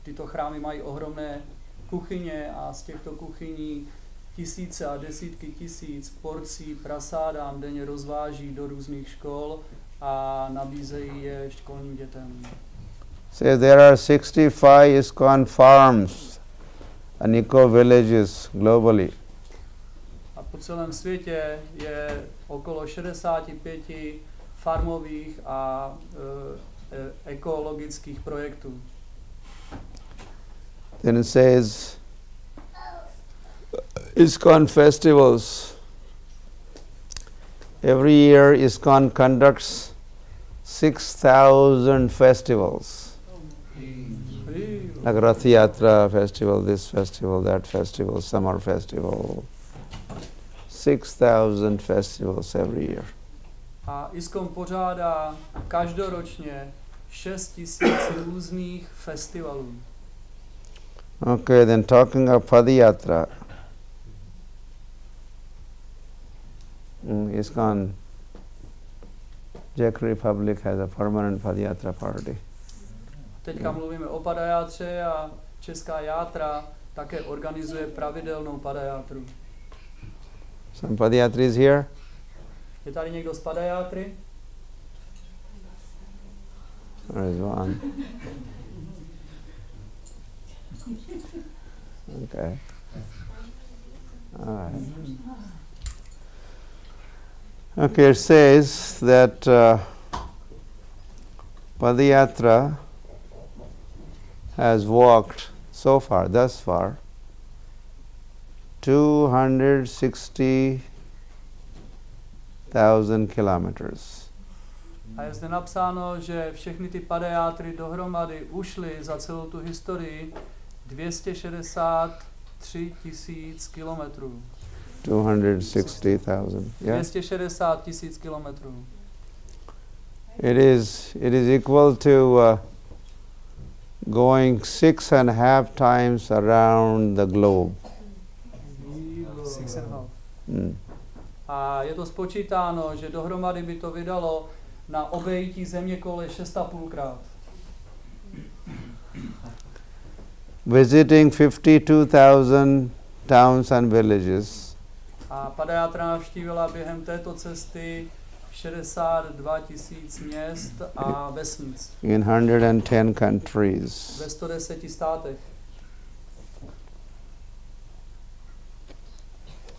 tyto chrámy mají ohromné kuchyně a z těchto kuchyní tisíce a desítky tisíc porcí prasádám denně rozváží do různých škol a nabízejí je školním dětem. Says there are 65 ISKCON farms and eco-villages globally. A po celém světě je okolo 65 farmových a ekologických projektů. Then it says ISKCON festivals. Every year ISKCON conducts 6,000 festivals. Like Rath Yatra festival, this festival, that festival, summer festival. 6,000 festivals every year. A ISKCON pořádá každoročně 6,000 různých festivalů. Okay, then talking of Padayatra. ISKCON Czech Republic has a permanent Padayatra party. Teďka mluvíme o padajátře a Česká játra také organizuje pravidelnou padajátru. Some Padayatris here? Je tady někdo z padajátry? There is one. Okay. All right. Okay, it says that Padayatra has walked so far, thus far, 260,000 kilometers. A je zde napsáno, že všechny ty padajátry dohromady ušly za celou tu historii 263 tisíc kilometrů. 260,000. Yeah. 260 tisíc kilometrů. It is equal to going 6.5 times around the globe. 6,5. Mm. A je to spočítáno, že dohromady by to vydalo na obejití zeměkoule 6,5 krát. Visiting 52,000 towns and villages. A Padajátra navštívila během této cesty 62 tisíc měst a vesnic. In 110 countries. Ve 110 státech.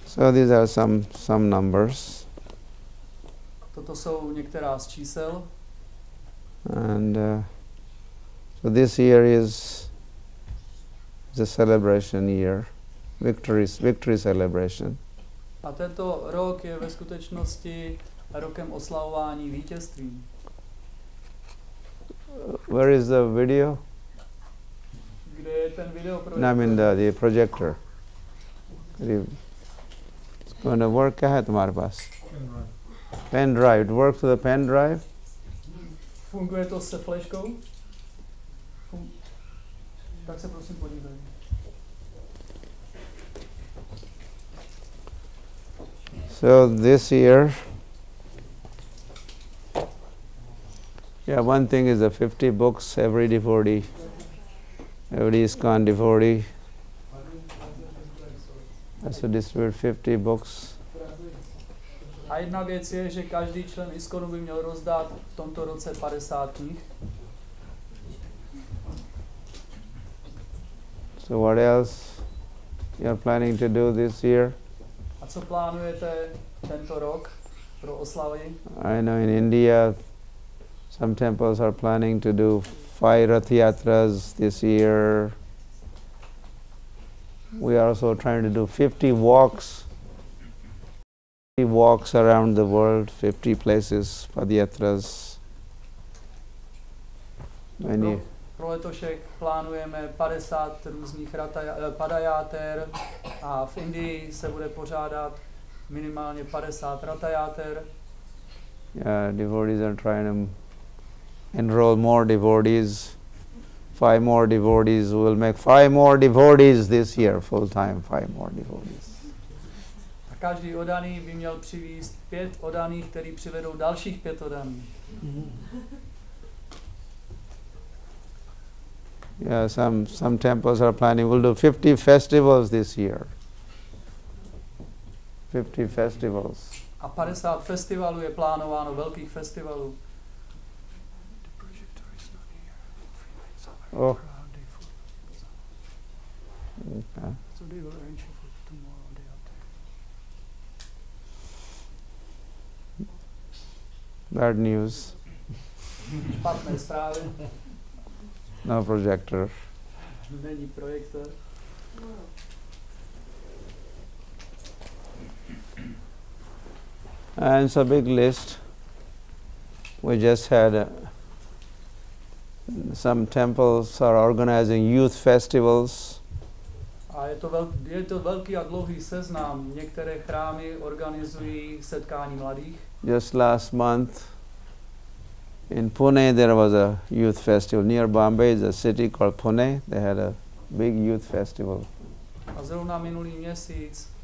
So these are some numbers. Toto jsou některá z čísel. And so this year is a celebration year, victory celebration. A tento rok je ve skutečnosti rokem oslavování vítězství. Where is the video? Kde je ten videoprojektor? No, I mean the projector. It's going to work. क्या है तुम्हारे पास? Pen drive. It works with a pen drive. Funguje to se fleškou? Tak se prosím podívej. So this year, one thing is the 50 books every devotee, every ISKCON devotee has to distribute 50 books. A jedna věc je, že každý člen ISKCONu by měl rozdat v tomto roce 50 knih. So what else you are planning to do this year? A co plánujete tento rok pro oslavy? I know in India some temples are planning to do 5 Rath Yatras this year. We are also trying to do 50 walks around the world, 50 places, Padyatras. Pro letošek plánujeme 50 různých padajáter a v Indii se bude pořádat minimálně 50 ratajáter. Yeah, devotees are trying to enroll more devotees. 5 more devotees. We'll make 5 more devotees this year, full time, 5 more devotees. A každý oddaný by měl přivést 5 oddaných, který přivedou dalších 5 oddaných. Yeah, some temples are planning, we'll do 50 festivals this year. 50 festivals. A 50 festivalů je plánováno, velkých festivalů. Oh. Okay. So they will arrange for tomorrow day after. Bad news. Špatné zprávy. No projector. Není projektor. And it's a big list. We just had some temples are organizing youth festivals. A je to velký a dlouhý seznam. Některé chrámy organizují setkání mladých. Just last month in Pune there was a youth festival. Near Bombay is a city called Pune. They had a big youth festival. A zrovna minulý měsíc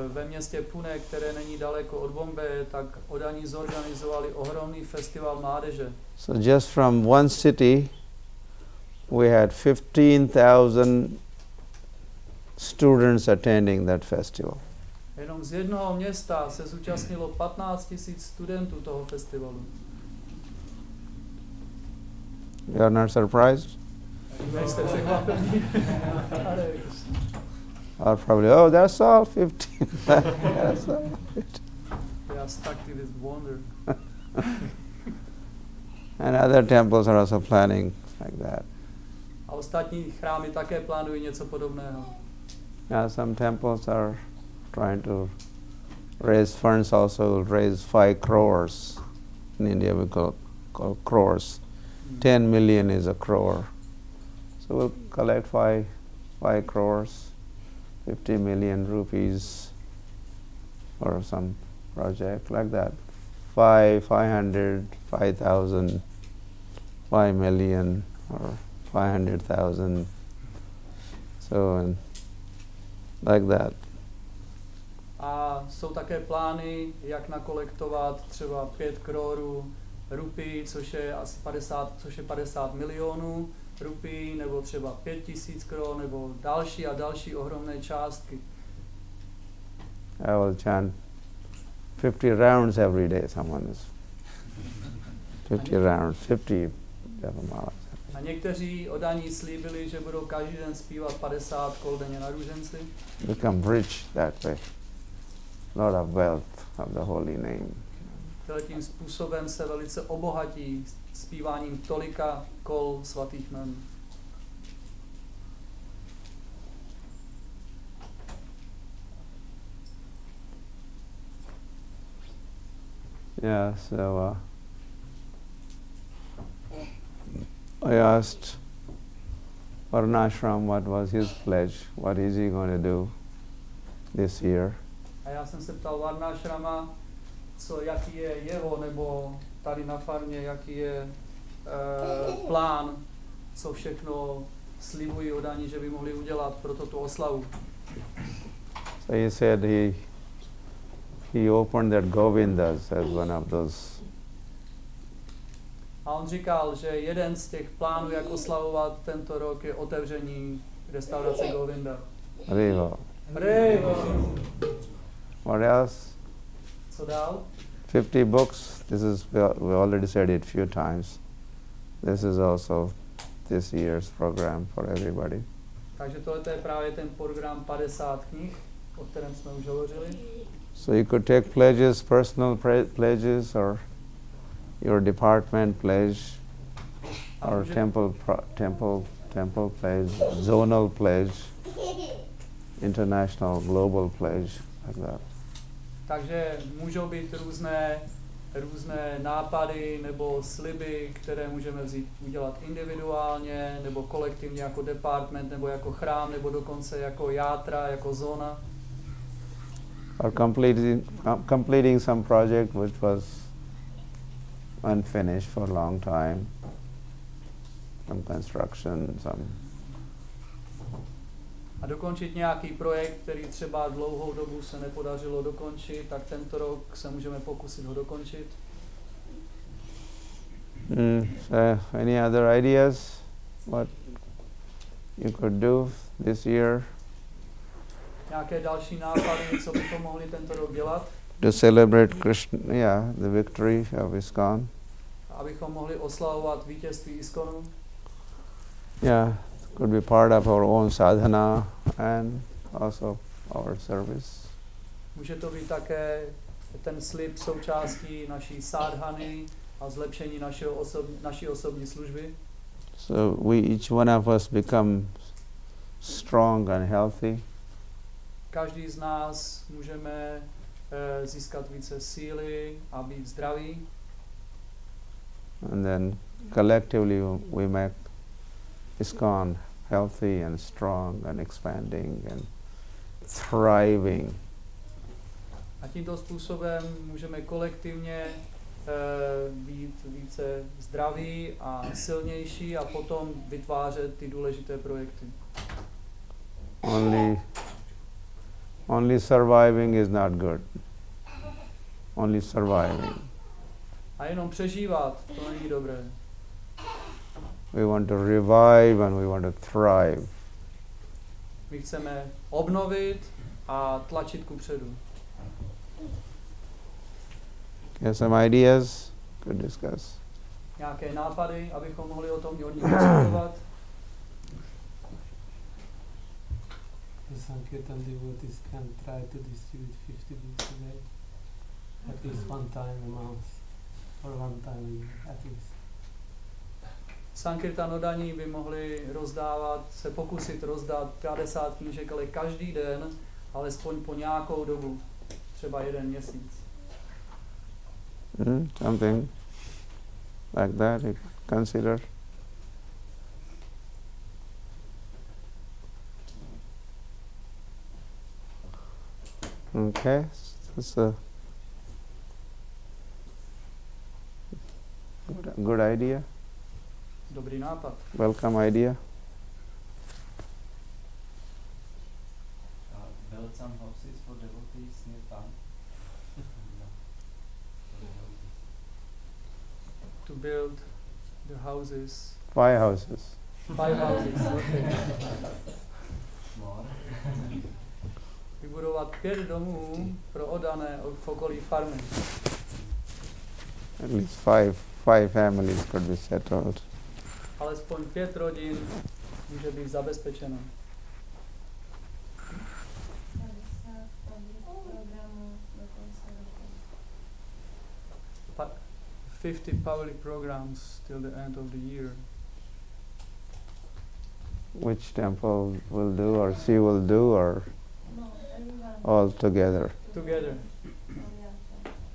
ve městě Pune, které není daleko od Bombeje, tak oddaní zorganizovali ohromný festival mládeže. So just from one city we had 15,000 students attending that festival. Jenom z jednoho města se zúčastnilo 15 000 studentů toho festivalu. You are not surprised? Nejste překvapení? Or probably, oh, that's all 15. That's all 15. They are stuck to this wonder. And other temples are also planning like that. A ostatní chrámy také plánují něco podobného. Yeah, some temples are trying to raise funds, also raise 5 crores. In India we call crores. 10 million is a crore. So we'll collect 5 crores, 50 million rupees for some project like that. 500, 5,000, 5 million or 500,000. So and like that. A jsou také plány, jak nakolektovat třeba 5 crorů rupí, což je asi 50 milionů rupí, nebo třeba 5,000 kron, nebo další a další ohromné částky. I will chant 50 rounds every day. Someone is 50 rounds, 50 Japamalas. A někteří oddaní slíbili, že budou každý den zpívat 50 kol denně na růženci. Become rich that way. Lot of wealth of the holy name. Tím způsobem se velice obohatí zpíváním tolika kol svatých jmen. Yeah, so I asked Varnashram what was his pledge, what is he going to do this year. A já jsem se ptal Varnashrama, jaký je jeho, nebo tady na farmě, jaký je plán, co všechno slibují oddaní, že by mohli udělat pro tu oslavu. So he said he opened that Govindas as one of those. A on říkal, že jeden z těch plánů, jak oslavovat tento rok, je otevření restaurace Govinda. Riva. What else? Co dál? 50 books. This is, we already said it a few times. This is also this year's program for everybody. Takže tohle je právě ten program 50 knih, o kterém jsme už hovořili. So you could take pledges, personal pledges, or your department pledge, or temple pledge, zonal pledge, international, global pledge, like that. Takže můžou být různé nápady nebo sliby, které můžeme udělat individuálně, nebo kolektivně jako department, nebo jako chrám, nebo dokonce jako játra, jako zóna. Or completing some project which was unfinished for a long time, some construction, some. A dokončit nějaký projekt, který třeba dlouhou dobu se nepodařilo dokončit, tak tento rok se můžeme pokusit ho dokončit. Any other ideas what you could do this year? Nějaké další nápady, co bychom mohli tento rok dělat? To celebrate Krishna, the victory of ISKCON. Abychom mohli oslavovat vítězství ISKCONu. Yeah, could be part of our own sadhana and also our service. Může to být také ten slib součástí naší sadhany a zlepšení naší osobní služby. So each one of us become strong and healthy. Každý z nás můžeme získat více síly a být zdraví. And then collectively we make ISKCON healthy and strong and expanding and thriving. A tímto způsobem můžeme kolektivně být více zdraví a silnější a potom vytvářet ty důležité projekty. Only surviving is not good. Only surviving. A jenom přežívat, to není dobré. We want to revive and we want to thrive. My chceme obnovit a tlačit kupředu. Have some ideas? Could discuss. Nějaké nápady, abychom mohli o tom hodně diskutovat. The Sankirtan devotees can try to distribute 50 books a day, at least one time a month, or one time a year, at least. Sankirtan odaní by mohli se pokusit rozdat 50 knížek, ale každý den, alespoň po nějakou dobu, třeba 1 měsíc. Something like that you consider. Okay, that's a good idea. Dobrý nápad. Welcome idea. Build some houses for devotees near town. To build the houses. 5 houses. 5 houses, okay. More. Vybudovat 5 domů pro oddané v okolí farmy. At least five families could be settled. Alespoň 5 rodin může být zabezpečeno. 50 public programs till the end of the year. Which temple will do, or she will do, or all together? Together.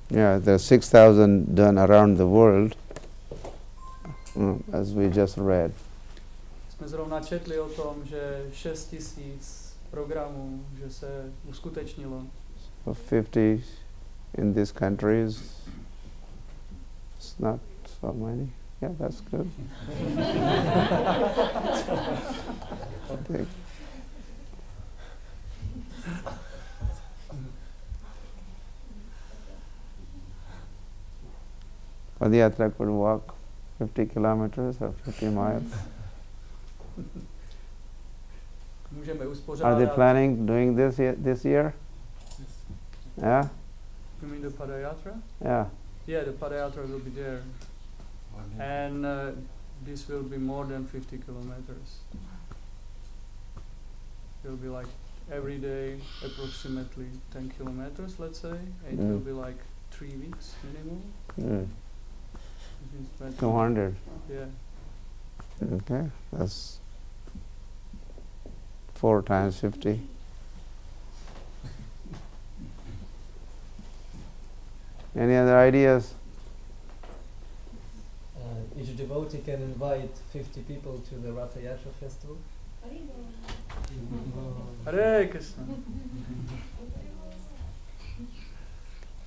Yeah, there's 6,000 done around the world, as we just read. Jsme zrovna četli o tom, že 6,000 programů, že se uskutečnilo. So 50 in these countries, it's not so many. Yeah, that's good. Okay. Padayatra could walk 50 kilometers or 50 miles. můžeme Are they uspořádat. planning doing this year? Yeah? You mean the Padayatra? Yeah. Yeah, the Padayatra will be there. And this will be more than 50 kilometers. It will be like every day approximately 10 kilometers, let's say. It will be like 3 weeks minimum. Mm. It means 200. Yeah. Okay, that's 4 times 50. Any other ideas? Each devotee can invite 50 people to the Ratha Yatra festival. Hare Krishna.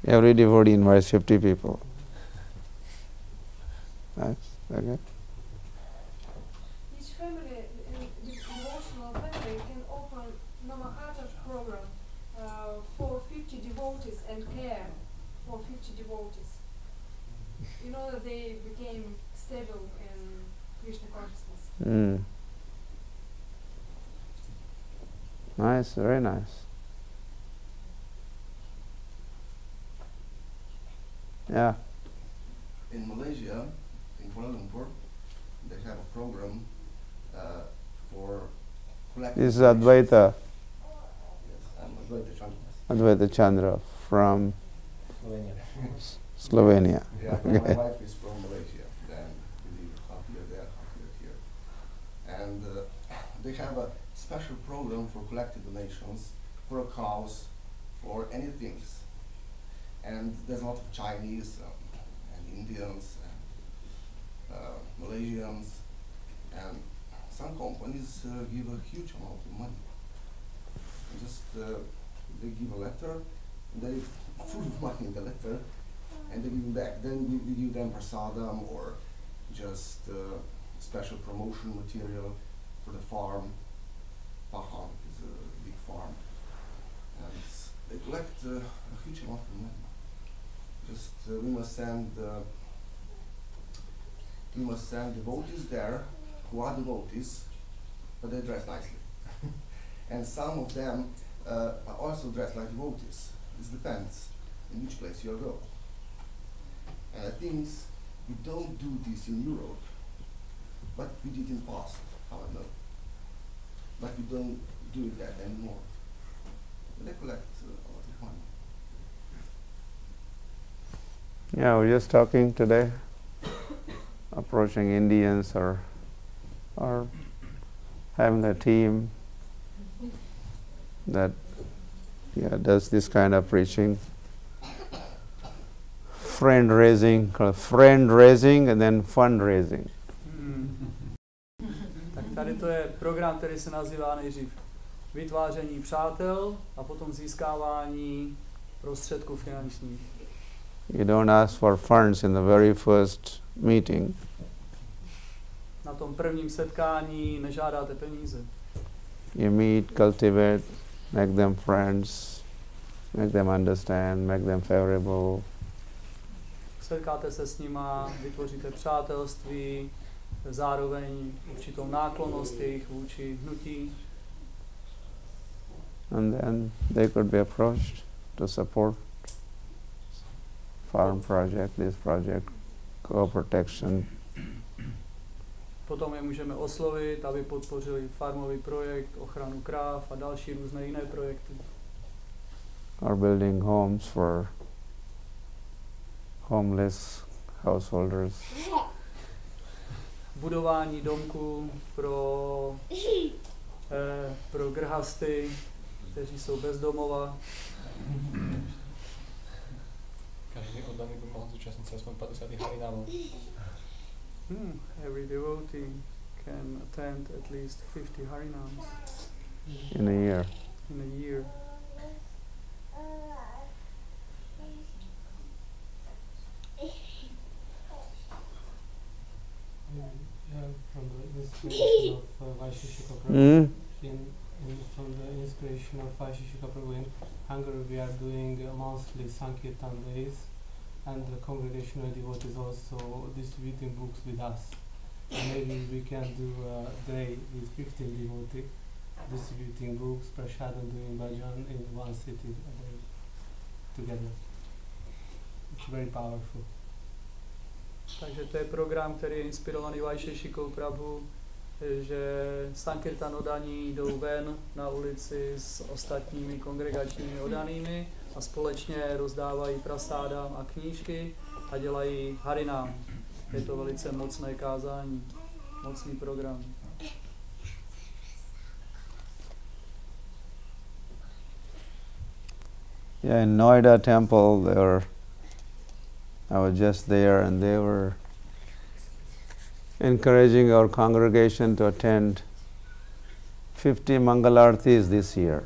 Every devotee invites 50 people. That's okay. Each family, devotional family, can open Namakata program for 50 devotees and care for 50 devotees. In order they became stable in Krishna consciousness. Mm. Nice, very nice. Yeah. In Malaysia, in Kuala Lumpur, they have a program for collecting. This is Advaita, Yes, I'm Advaita Chandra. Advaita Chandra from Slovenia. Slovenia. Yeah, Okay. my wife is from Malaysia. Then we live half year there, half year here. And they have a special program for collecting donations for a cause, for anything. And there's a lot of Chinese and Indians and Malaysians, and some companies give a huge amount of money. Just they give a letter, and they full of money in the letter, and they give it back. Then we give them prasadam or just special promotion material for the farm. Pahan is a big farm, and they collect a huge amount of money. Just we must send devotees there who are devotees, but they dress nicely. And some of them are also dressed like devotees. This depends in which place you go. And I think we don't do this in Europe, but we did in the past, how I know. But we don't do that anymore. But they collect a lot of money. Yeah, we're just talking today, approaching Indians or having a team that does this kind of preaching. Friend raising and then fundraising. Tak tady to je program, který se nazývá nejdřív vytváření přátel a potom získávání prostředků finančních. You don't ask for funds in the very first meeting. Na tom prvním setkání nežádáte peníze. You meet, cultivate, make them friends, make them understand, make them favorable. Setkáte se s nima, vytvoříte přátelství, zároveň určitou náklonnost jejich vůči hnutí. And then they could be approached to support farm project, this project, co-protection. Potom je můžeme oslovit, aby podpořili farmový projekt, ochranu kráv a další různé jiné projekty. Or building homes for homeless householders. Budování domků pro grhasty, kteří jsou bezdomova. Každý oddaný by mohl zúčastnit se aspoň 50 harinámů. Every devotee can attend at least 50 harinams In a year. in a year. From the inspiration of Vaisheshika Prabhu, from the inspiration of Vaisheshika Prabhu in Hungary, we are doing monthly Sankirtan days, and the congregational devotees also distributing books with us. And maybe we can do a day with 15 devotees distributing books, prasad and doing bhajan in one city together. It's very powerful. Takže to je program, který je inspirovaný Vajšešikou Prabhu, že Sankirtan odaní jdou ven na ulici s ostatními kongregačními odanými a společně rozdávají prasádám a knížky a dělají harinám. Je to velice mocné kázání, mocný program. Yeah, in Noida temple, I was just there, and they were encouraging our congregation to attend 50 Mangalartis this year.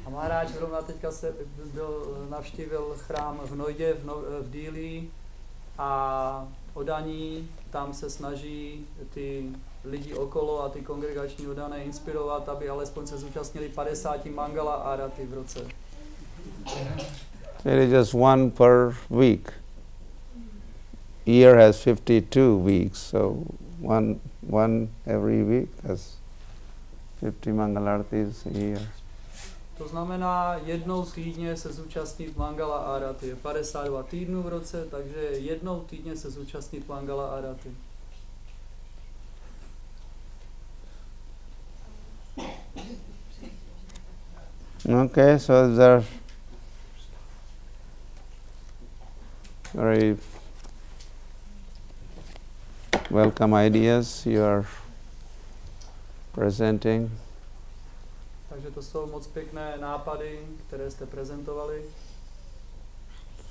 A Maharaj zrovna teďka navštívil chrám v Noidě, v Dílii a odaní tam se snaží ty lidi okolo a ty kongregační odané inspirovat, aby alespoň se zúčastnili 50 Mangala Arati v roce. It is just one per week. Year has 52 weeks, so one every week. That's 50 Mangalartis a year. To znamená, jednou týdně se zúčastnit Mangala Arati. Je 52 týdnů v roce, takže jednou týdně se zúčastnit Mangala Arati. Okay, so these are very welcome ideas you are presenting. Takže to jsou moc pěkné nápady, které jste prezentovali.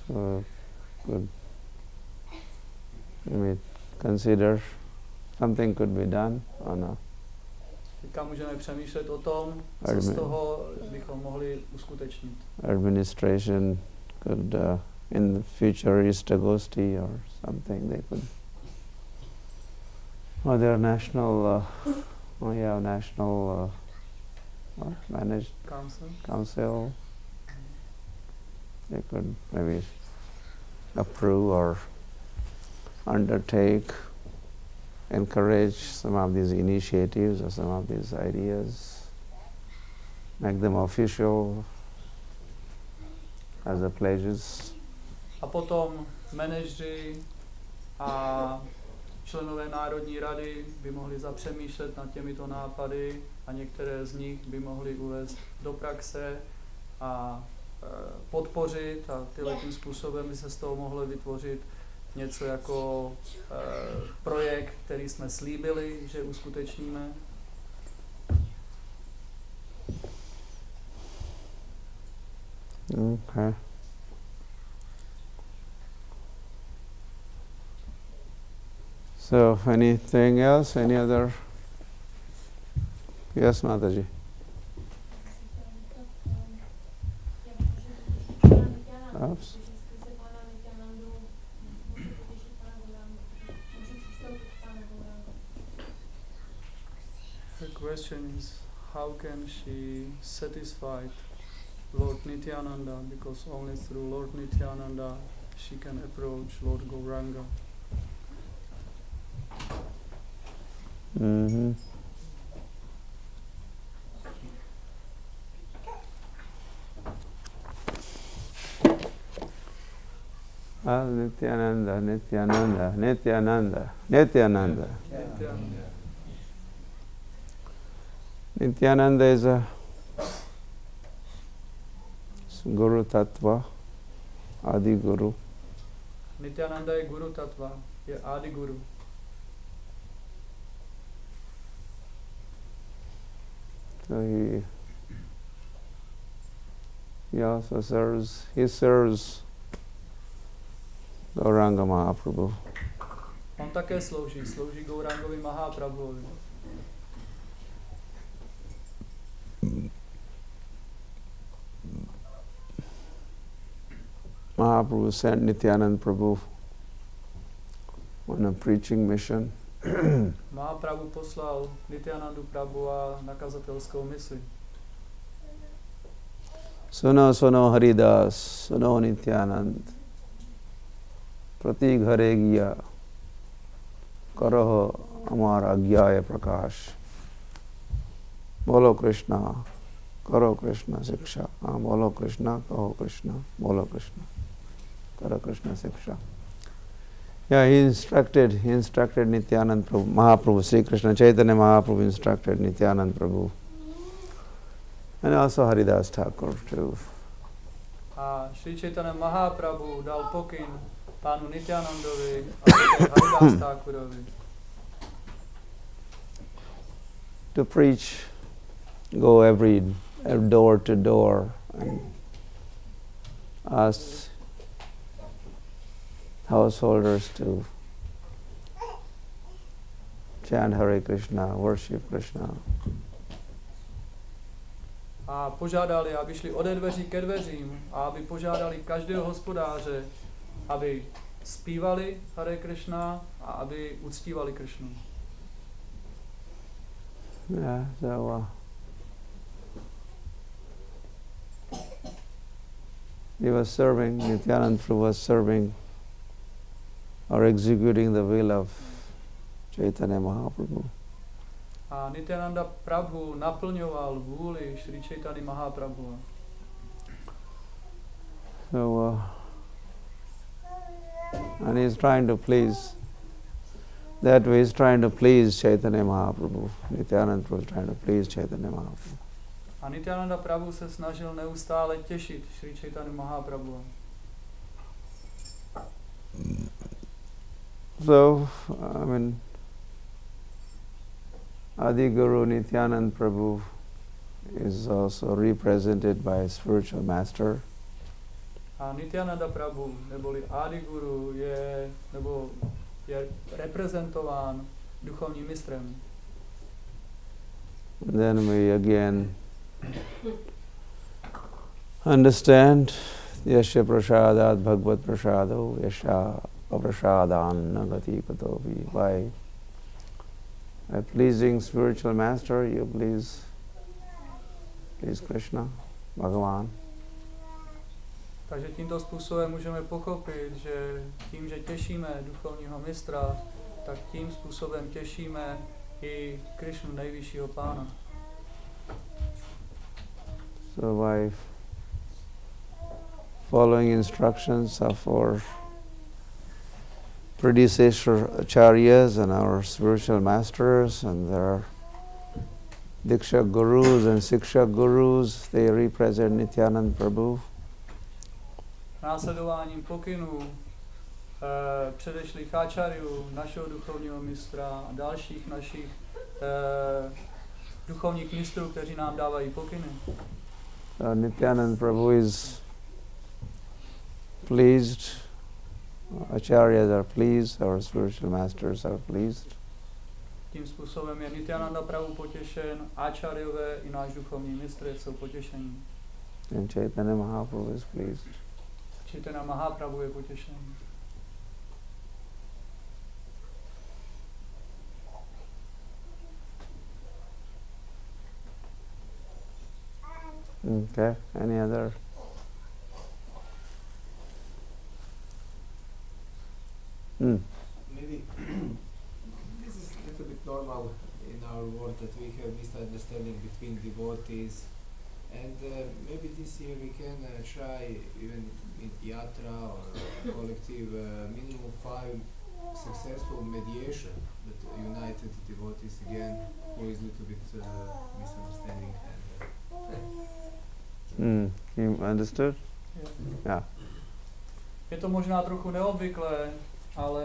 So good. Maybe consider something could be done or not. Teďka můžeme přemýšlet o tom, co z toho bychom mohli uskutečnit. Administration could in the future East Agosti or something they could. Or their national national managed council. They could maybe approve or undertake, encourage some of these initiatives or some of these ideas, make them official as the pledges. A potom manažři a členové Národní rady by mohli zapřemýšlet nad těmito nápady a některé z nich by mohli uvést do praxe a podpořit a tím způsobem by se z toho mohlo vytvořit něco jako projekt, který jsme slíbili, že uskutečníme. Okay. So, anything else? Any other? Yes, Mataji. Oops. The question is, how can she satisfy Lord Nityananda, because only through Lord Nityananda she can approach Lord Gauranga. Mm-hmm. Nityananda, Nityananda, Nityananda, Nityananda. Nityananda is a Guru Tattva, Adi Guru. Nityananda je Guru Tattva, je Adi Guru. So he also serves Gauranga Mahaprabhu. On také slouží Gaurangovi Mahaprabhuovi. Mahaprabhu sent Nityananda Prabhu on a preaching mission. Mahaprabhu poslal Nityanandu Prabhu na kazatelskou misi. Suno suno Haridas, suno Nityanand, prati ghare giya, karaho amar agyaya prakash. Bolo Krishna, karo Krishna siksha. Bolo Krishna, kaho Krishna, bolo Krishna, karo Krishna siksha. Yeah, he instructed Nityanand Prabhu, Mahaprabhu, Sri Krishna Chaitanya Mahaprabhu instructed Nityanand Prabhu. And also Haridas Thakur too. Sri Chaitanya Mahaprabhu dal pokyn pánu Nityanandovi a Haridas Thakurovi. To preach, go every door to door and ask householders to chant Hare Krishna, worship Krishna. A požádali, aby šli ode dveří ke dveřím a aby požádali každého hospodáře, aby zpívali Hare Krishna a aby uctívali Krishnu. Yeah, so he was serving, Nityanand Prabhu was serving or executing the will of Chaitanya Mahaprabhu. A Nityananda Prabhu naplňoval vůli Šri Chaitanya Mahaprabhu. So, and he's trying to please, that way he's trying to please Chaitanya Mahaprabhu. Nityananda Prabhu is trying to please Chaitanya Mahaprabhu. A Nityananda Prabhu se snažil neustále těšit Šri Chaitanya Mahaprabhu. So, I mean, Adi Guru Nityanand Prabhu is also represented by a spiritual master. A Nityananda Prabhu, neboli Adi Guru, je reprezentován duchovním mistrem. Then we again understand Yasya prasadat bhagavad prasado yasya aprasadan nagati katovi. By pleasing spiritual master, you please Krishna, Bhagavan. Takže tímto způsobem můžeme pochopit, že tím, že těšíme duchovního mistra, tak tím způsobem těšíme i Krishnu, nejvyššího pána. So by following instructions of our predecessor acharyas and our spiritual masters and their Diksha Gurus and Siksha Gurus, they represent Nityanand Prabhu. Následováním pokynů předešlých áčaryů, našeho duchovního mistra a dalších našich duchovních mistrů, kteří nám dávají pokyny. Nityanand Prabhu is pleased, acharyas are pleased, our spiritual masters are pleased. Tím způsobem je Nityananda Prabhu potěšen, áčaryové i náš duchovní mistr jsou potěšení. And Chaitanya Mahaprabhu is pleased. Chaitanya Mahaprabhu je potěšen. Okay, any other? Maybe this is a little bit normal in our world that we have misunderstanding between devotees, and maybe this year we can try even in yatra or collective minimum 5 successful mediation that united devotees again, who is a little bit misunderstanding. You understood? Yeah. Je to možná trochu neobvyklé, ale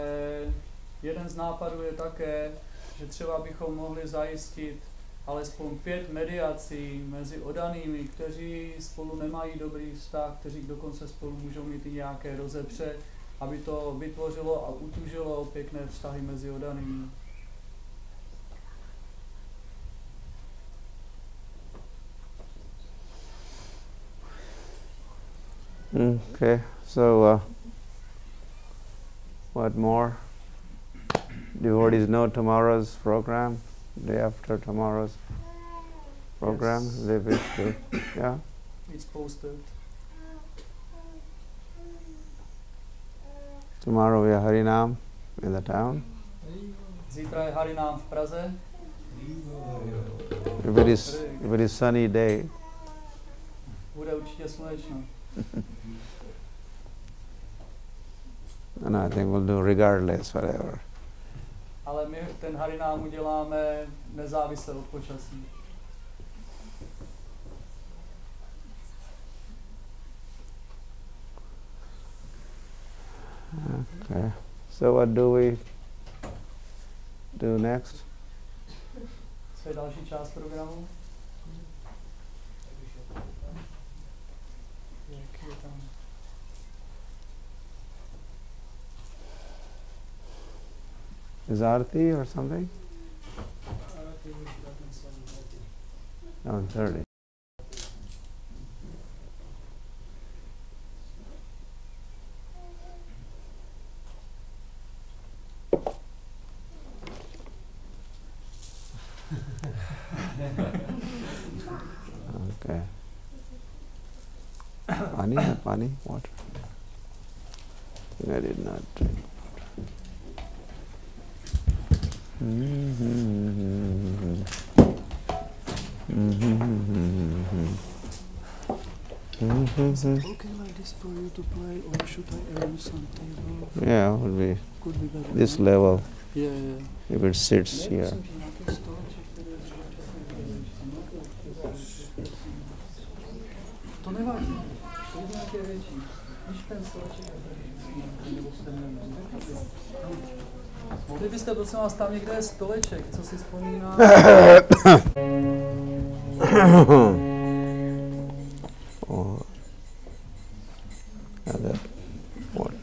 jeden z nápadů je také, že třeba bychom mohli zajistit alespoň 5 mediací mezi oddanými, kteří spolu nemají dobrý vztah, kteří dokonce spolu můžou mít i nějaké rozepře, aby to vytvořilo a utužilo pěkné vztahy mezi oddanými. Okay, so what more? Devotees know tomorrow's program, day after tomorrow's program. Yes. They wish to, yeah. It's posted. Tomorrow we have Harinam in the town. Zítra je Harinám v Praze. A very sunny day. Bude určitě slunečno. And I think we'll do regardless, whatever. Ale my ten Harinám uděláme nezávisle od počasí. Okay. So what do we do next? Co je další část programu? Jak je tam? Is Arti or something? 7:30. Okay. Pani, water. I did not drink. Is it okay like this for you to play, or should I arrange some table? Yeah, would be Could be better. this level Yeah, yeah. if it sits here. To nevadí, to je nějaké větší. Když ten stoleček mohli byste, prosím vás, tam někde je stoleček, co si vzpomíná? Oh. And that one.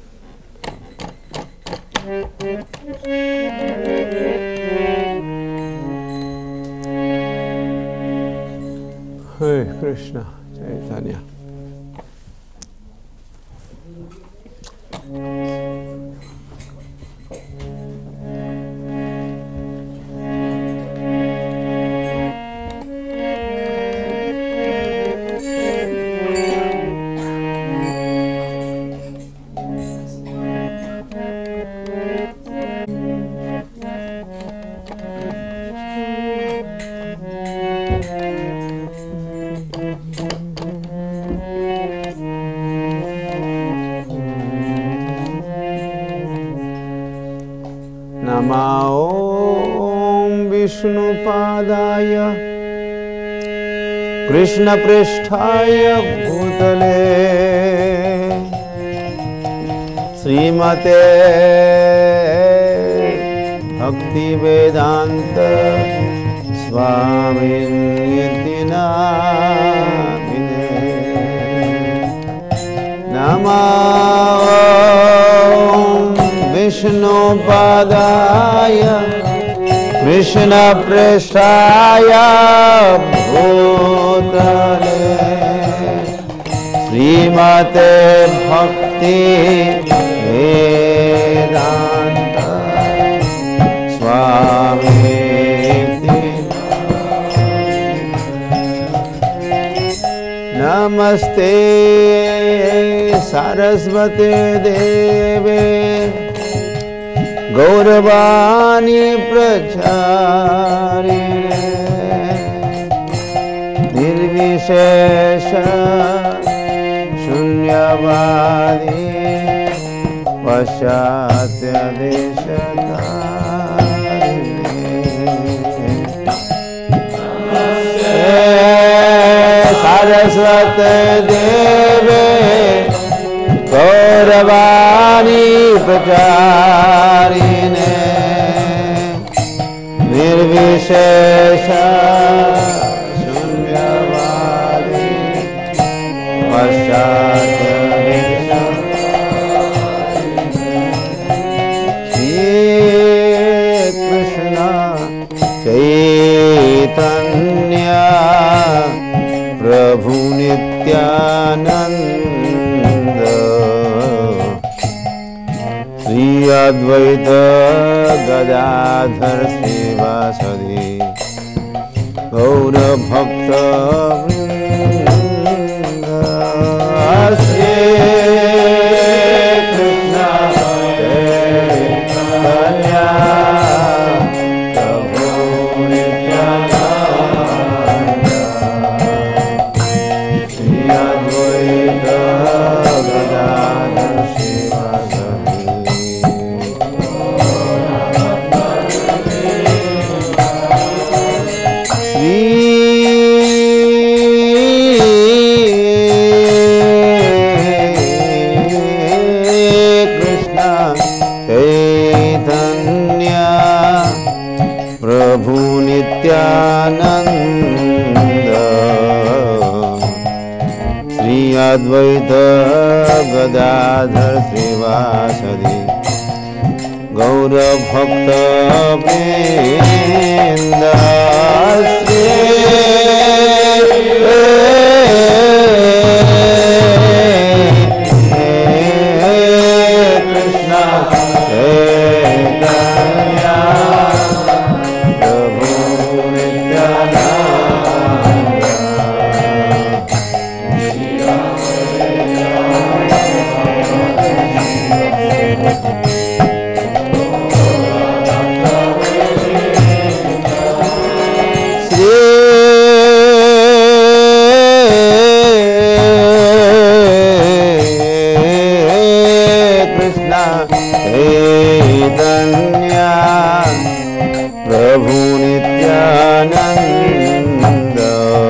Hey Krishna, Chaitanya. विष्णुपादाय कृष्णपृष्ठाय भूतले श्रीमते भक्तिवेदांत स्वामिनिति नामिने नमो विष्णुपादाय कृष्णपृष्ठाय भूतले श्रीमते भक्ति वेदांत स्वामिनिति नमस्ते सरस्वते देवे गौरवाणी प्रचारिणे निर्विशेष शून्यवादी पाश्चात्य देशकारिणे सरस्वती देवे गौरवाणी प्रचारिणे निर्विशेष शून्यवादी पाश्चात्य श्री कृष्ण चैतन्य प्रभु नित्यानंद श्री अद्वैत गदाधर श्रीवासदि गौर भक्त श्री कृष्ण Chaitanya Nityananda Sri Advaita Gadadhar Srivasadi Gaura Bhakta Vrinda Krishna Chaitanya Prabhu Nityananda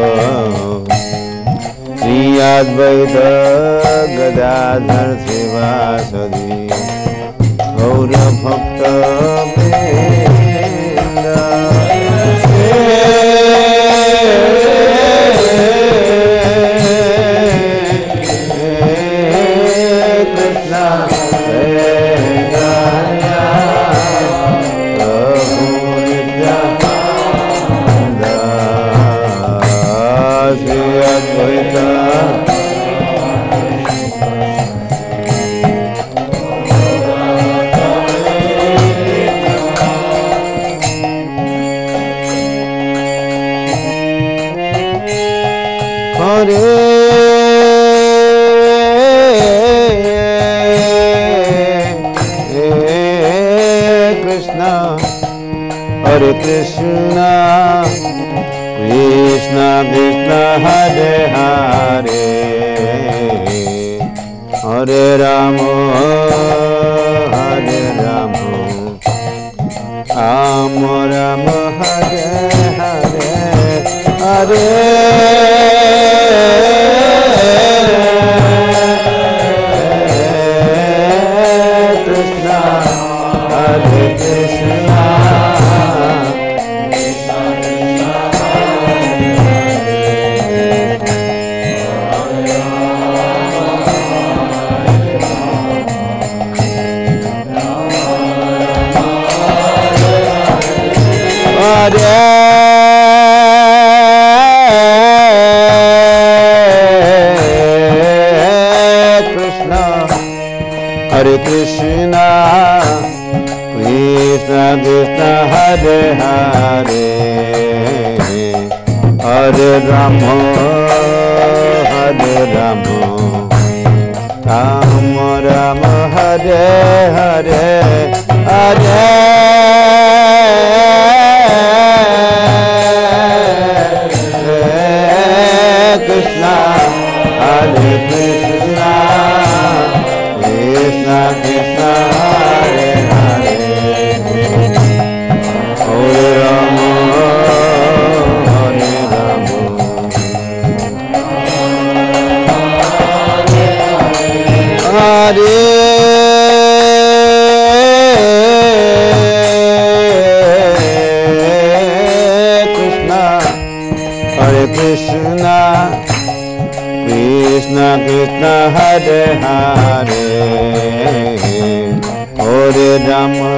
Prabhu Nityananda Sri Advaita Gadadhar Srivasadi Gaura Bhakta Vrinda Krishna Hare Krishna, Krishna Krishna Hare Hare, Hare Rama, Hare Rama, Rama Rama Hare Hare, Hare Krishna, Hare Krishna. Hare Krishna, Krishna Krishna Hare Hare, Hare Rama, Hare Rama, Rama Rama Hare Hare, Hare Krishna, Hare Krishna, Krishna Krishna Hare Hare, Hare Rama, Hare Rama, Hare Krishna, Hare Krishna, Krishna Krishna Hare Hare, Hare Rama,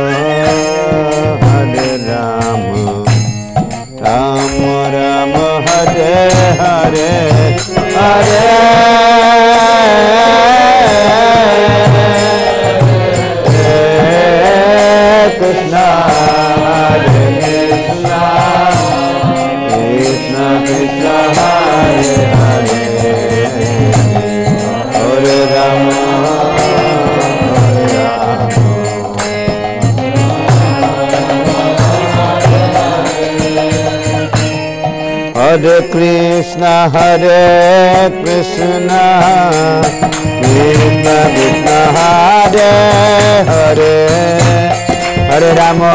Hare Rama, Rama Rama Hare Hare, Hare Krishna, Hare Krishna, Krishna Krishna Hare Hare, Hare Rama, Hare Rama, Hare Krishna, Hare Krishna, Krishna Krishna Hare Hare, Hare Rama,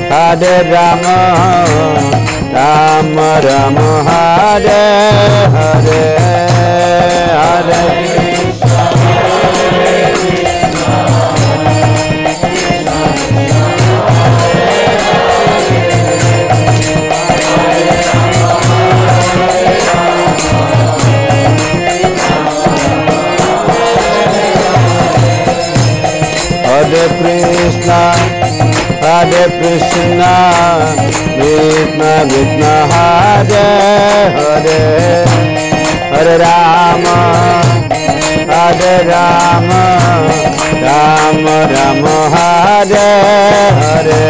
Hare Rama, Rama Rama Hare Hare, Hare Krishna, Hare Krishna, Krishna Krishna Hare Hare, Hare Krishna, Krishna Krishna, Hare Hare, Hare Rama, Hare Rama, Rama Rama, Hare Hare,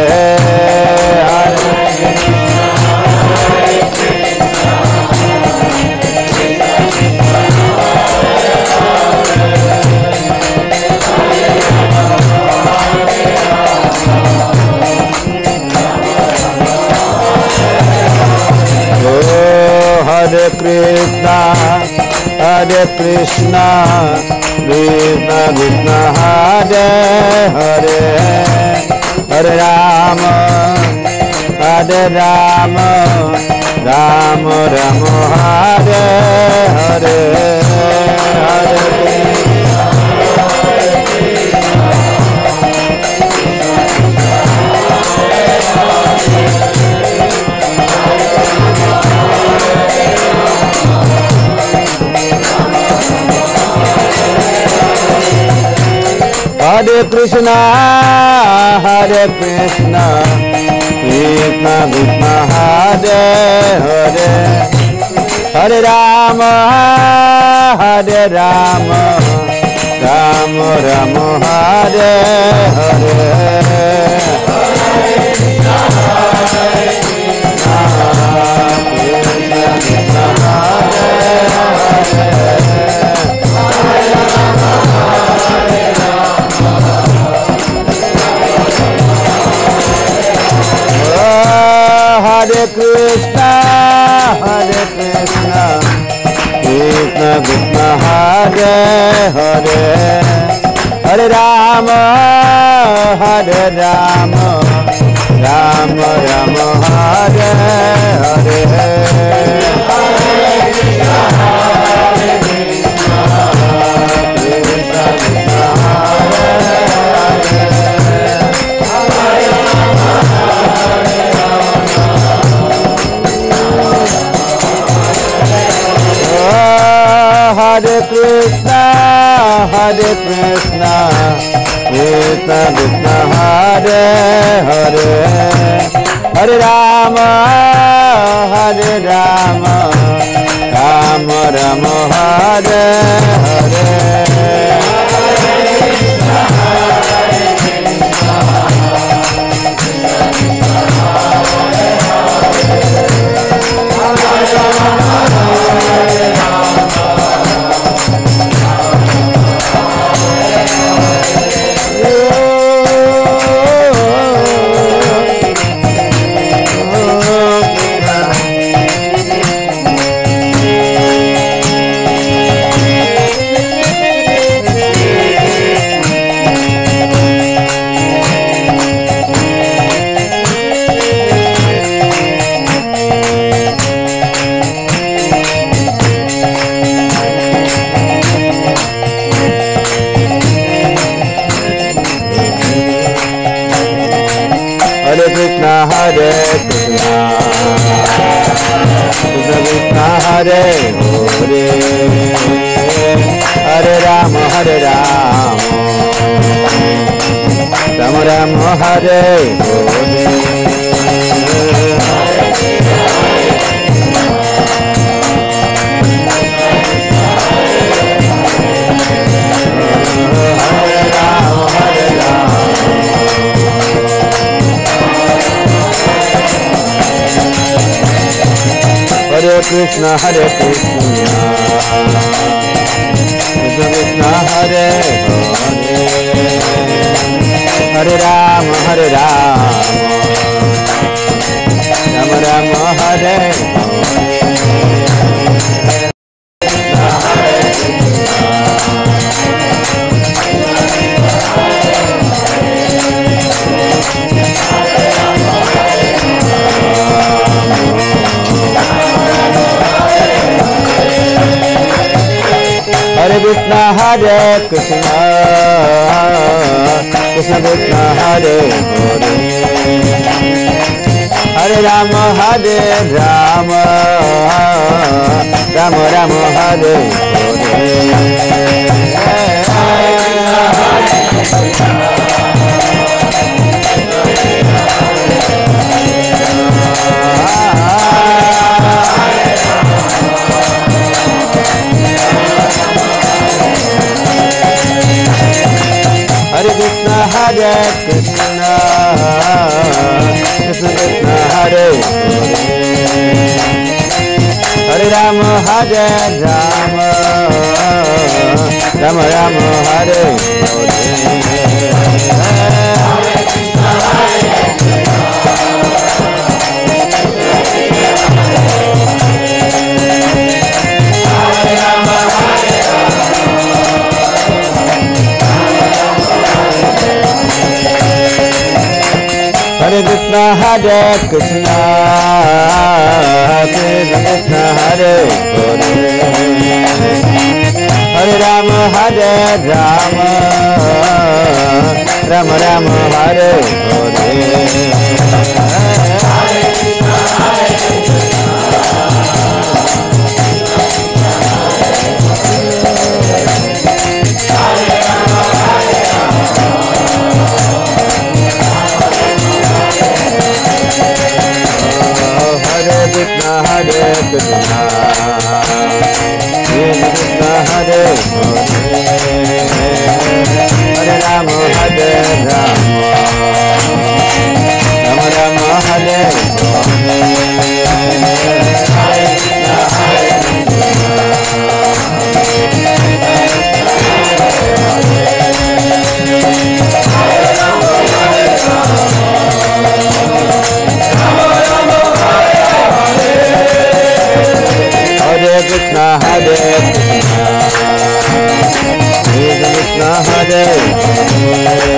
Hare Hare Krishna, Hare Krishna, Krishna Krishna, Hare Hare, Hare Rama, Hare Rama, Rama Rama, Hare Hare, Hare Hare Krishna, Hare Krishna, Krishna Krishna, Hare Hare, Hare Rama, Hare Rama, Rama Rama, Hare Hare, Hare Krishna, Hare Krishna, Krishna Krishna, Hare Hare. Hare Krishna, Hare Krishna, Krishna Krishna, Hare Hare, Hare Rama, Hare Rama, Rama Rama, Hare Hare, Hare Krishna, Hare Krishna, Krishna Krishna, Hare Hare, Hare Rama, Hare Hare Krishna, Hare Krishna, Krishna Krishna, Hare Hare, Hare Rama, Hare Rama, Rama Rama, Hare Hare, Hare Krishna, Hare Krishna, Krishna Krishna, Hare Hare, Hare Rama, Hare Rama. Hare Krishna, Hare Krishna, Krishna Krishna, Hare Hare, Hare Rama, Hare Rama, Rama Rama, Hare Hare. Hare Krishna, Hare Krishna, Krishna Krishna, Hare Hare, Hare Rama, Hare Rama, Rama Rama, Hare Hare. Hare Krishna, Hare Krishna, Krishna Krishna, Hare Hare, Hare Rama, Hare Rama, Rama Rama, Hare Hare. Hare Krishna, Krishna Krishna Hare Hare Rama, Hare Rama, Rama Rama Hare Hare Krishna, Hare Krishna, Krishna Krishna Hare Hare, Hare Rama, Hare Rama, Rama Rama Hare Hare. Hare Krishna, Hare Krishna, Hare Rama, Hare Rama. Hare Krishna, Hare Krishna, Krishna Hare Hare, Hare Rama, Hare Rama, Rama Rama Hare Hare. Hare Krishna, Hare Krishna, Hare Rama, Hare Rama. Hare Krishna, Hare Krishna, Krishna Hare Hare, Hare Rama, Hare Rama, Rama Rama Hare Hare. Hare Krishna, Hare Krishna, Krishna Krishna Hare Hare,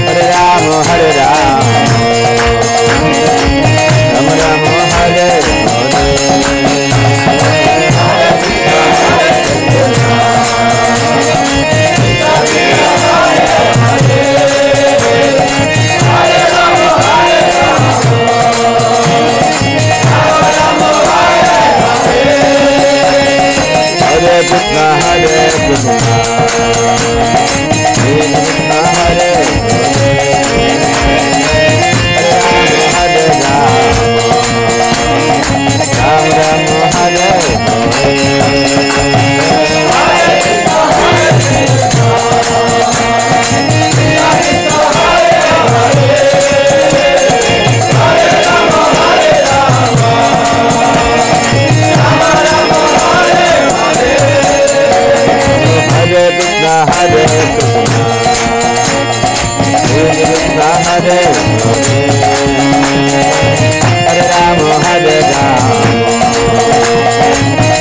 Hare Rama, Hare Rama, Rama Rama Hare Hare. Hare Krishna, Hare Krishna, Krishna Hare Hare, Hare Rama, Hare Rama, Rama Rama Hare Hare. Hare Krishna, Hare Krishna, Krishna Krishna Hare Hare, Hare Rama, Hare Rama, Rama Rama Hare Hare. Hare Krishna, Hare Krishna, Krishna Hare Hare, Hare Rama, Hare Rama,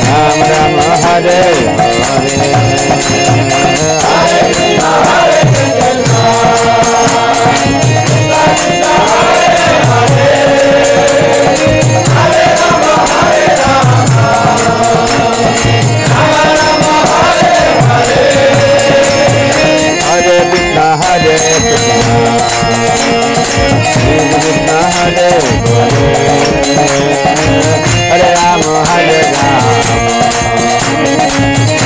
Rama Rama Hare Hare. Hare Krishna, Hare Krishna, Krishna Krishna Hare Hare, Hare Rama, Hare Rama, Rama Rama Hare Hare. Hare Krishna, Hare Krishna, Krishna Hare Hare, Hare Rama, Hare Rama,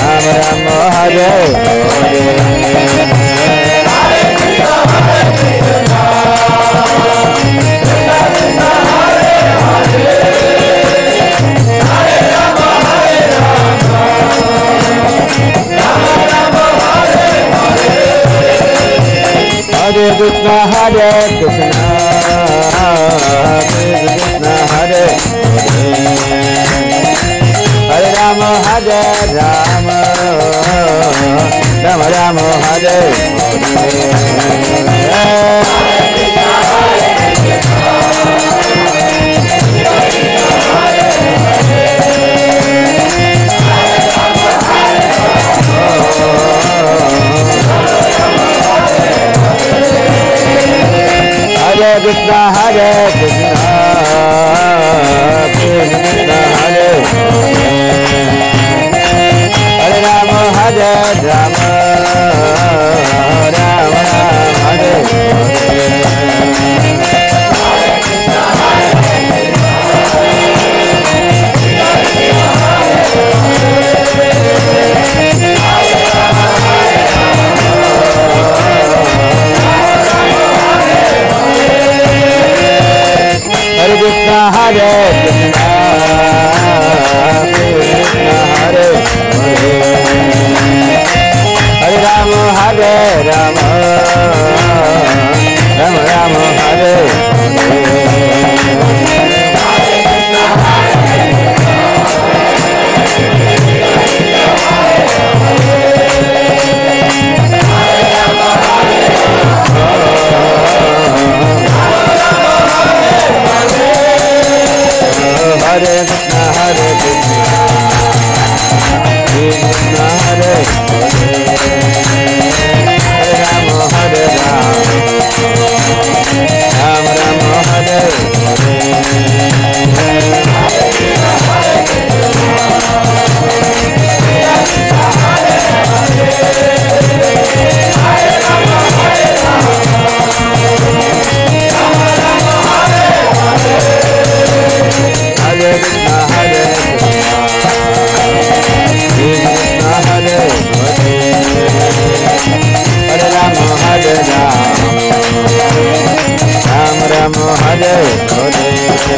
Rama Rama Hare Hare. Hare Krishna, Hare Krishna, Krishna Krishna Hare Hare, Hare Rama, Hare Rama, Rama Rama Hare Hare. Hare Krishna, Hare Krishna, Krishna Hare Hare, Hare Rama, Hare Rama, Rama Rama Hare Hare. Hare Krishna, Hare Krishna, Krishna Hare Hare, Hare Rama, Hare Rama, Rama Rama Hare Hare. Hare Krishna, Hare Krishna, Krishna Krishna Hare Hare, Hare Rama, Hare Rama, Hare Krishna, Hare Krishna, Krishna Hare Hare, Hare Rama, Hare Rama, Rama Hare Hare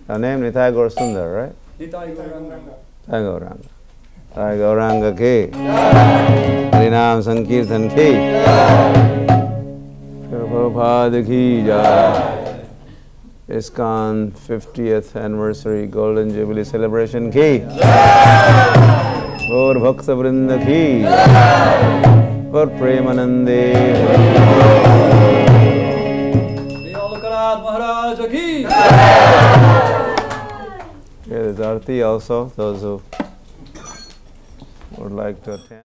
Her name Nitai Gaur Sundar, right? Nitai Gauranga. Nitai Gauranga. Nitai Gauranga ki. Harinam Sankirtan ki. Prabhupada ki jai. ISKCON 50th anniversary Golden Jubilee celebration ki. Gaur Bhakta Vrinda ki. Gaur Premanande. Lokanath Maharaj ki. Yeah, there's Arti also, those who would like to attend.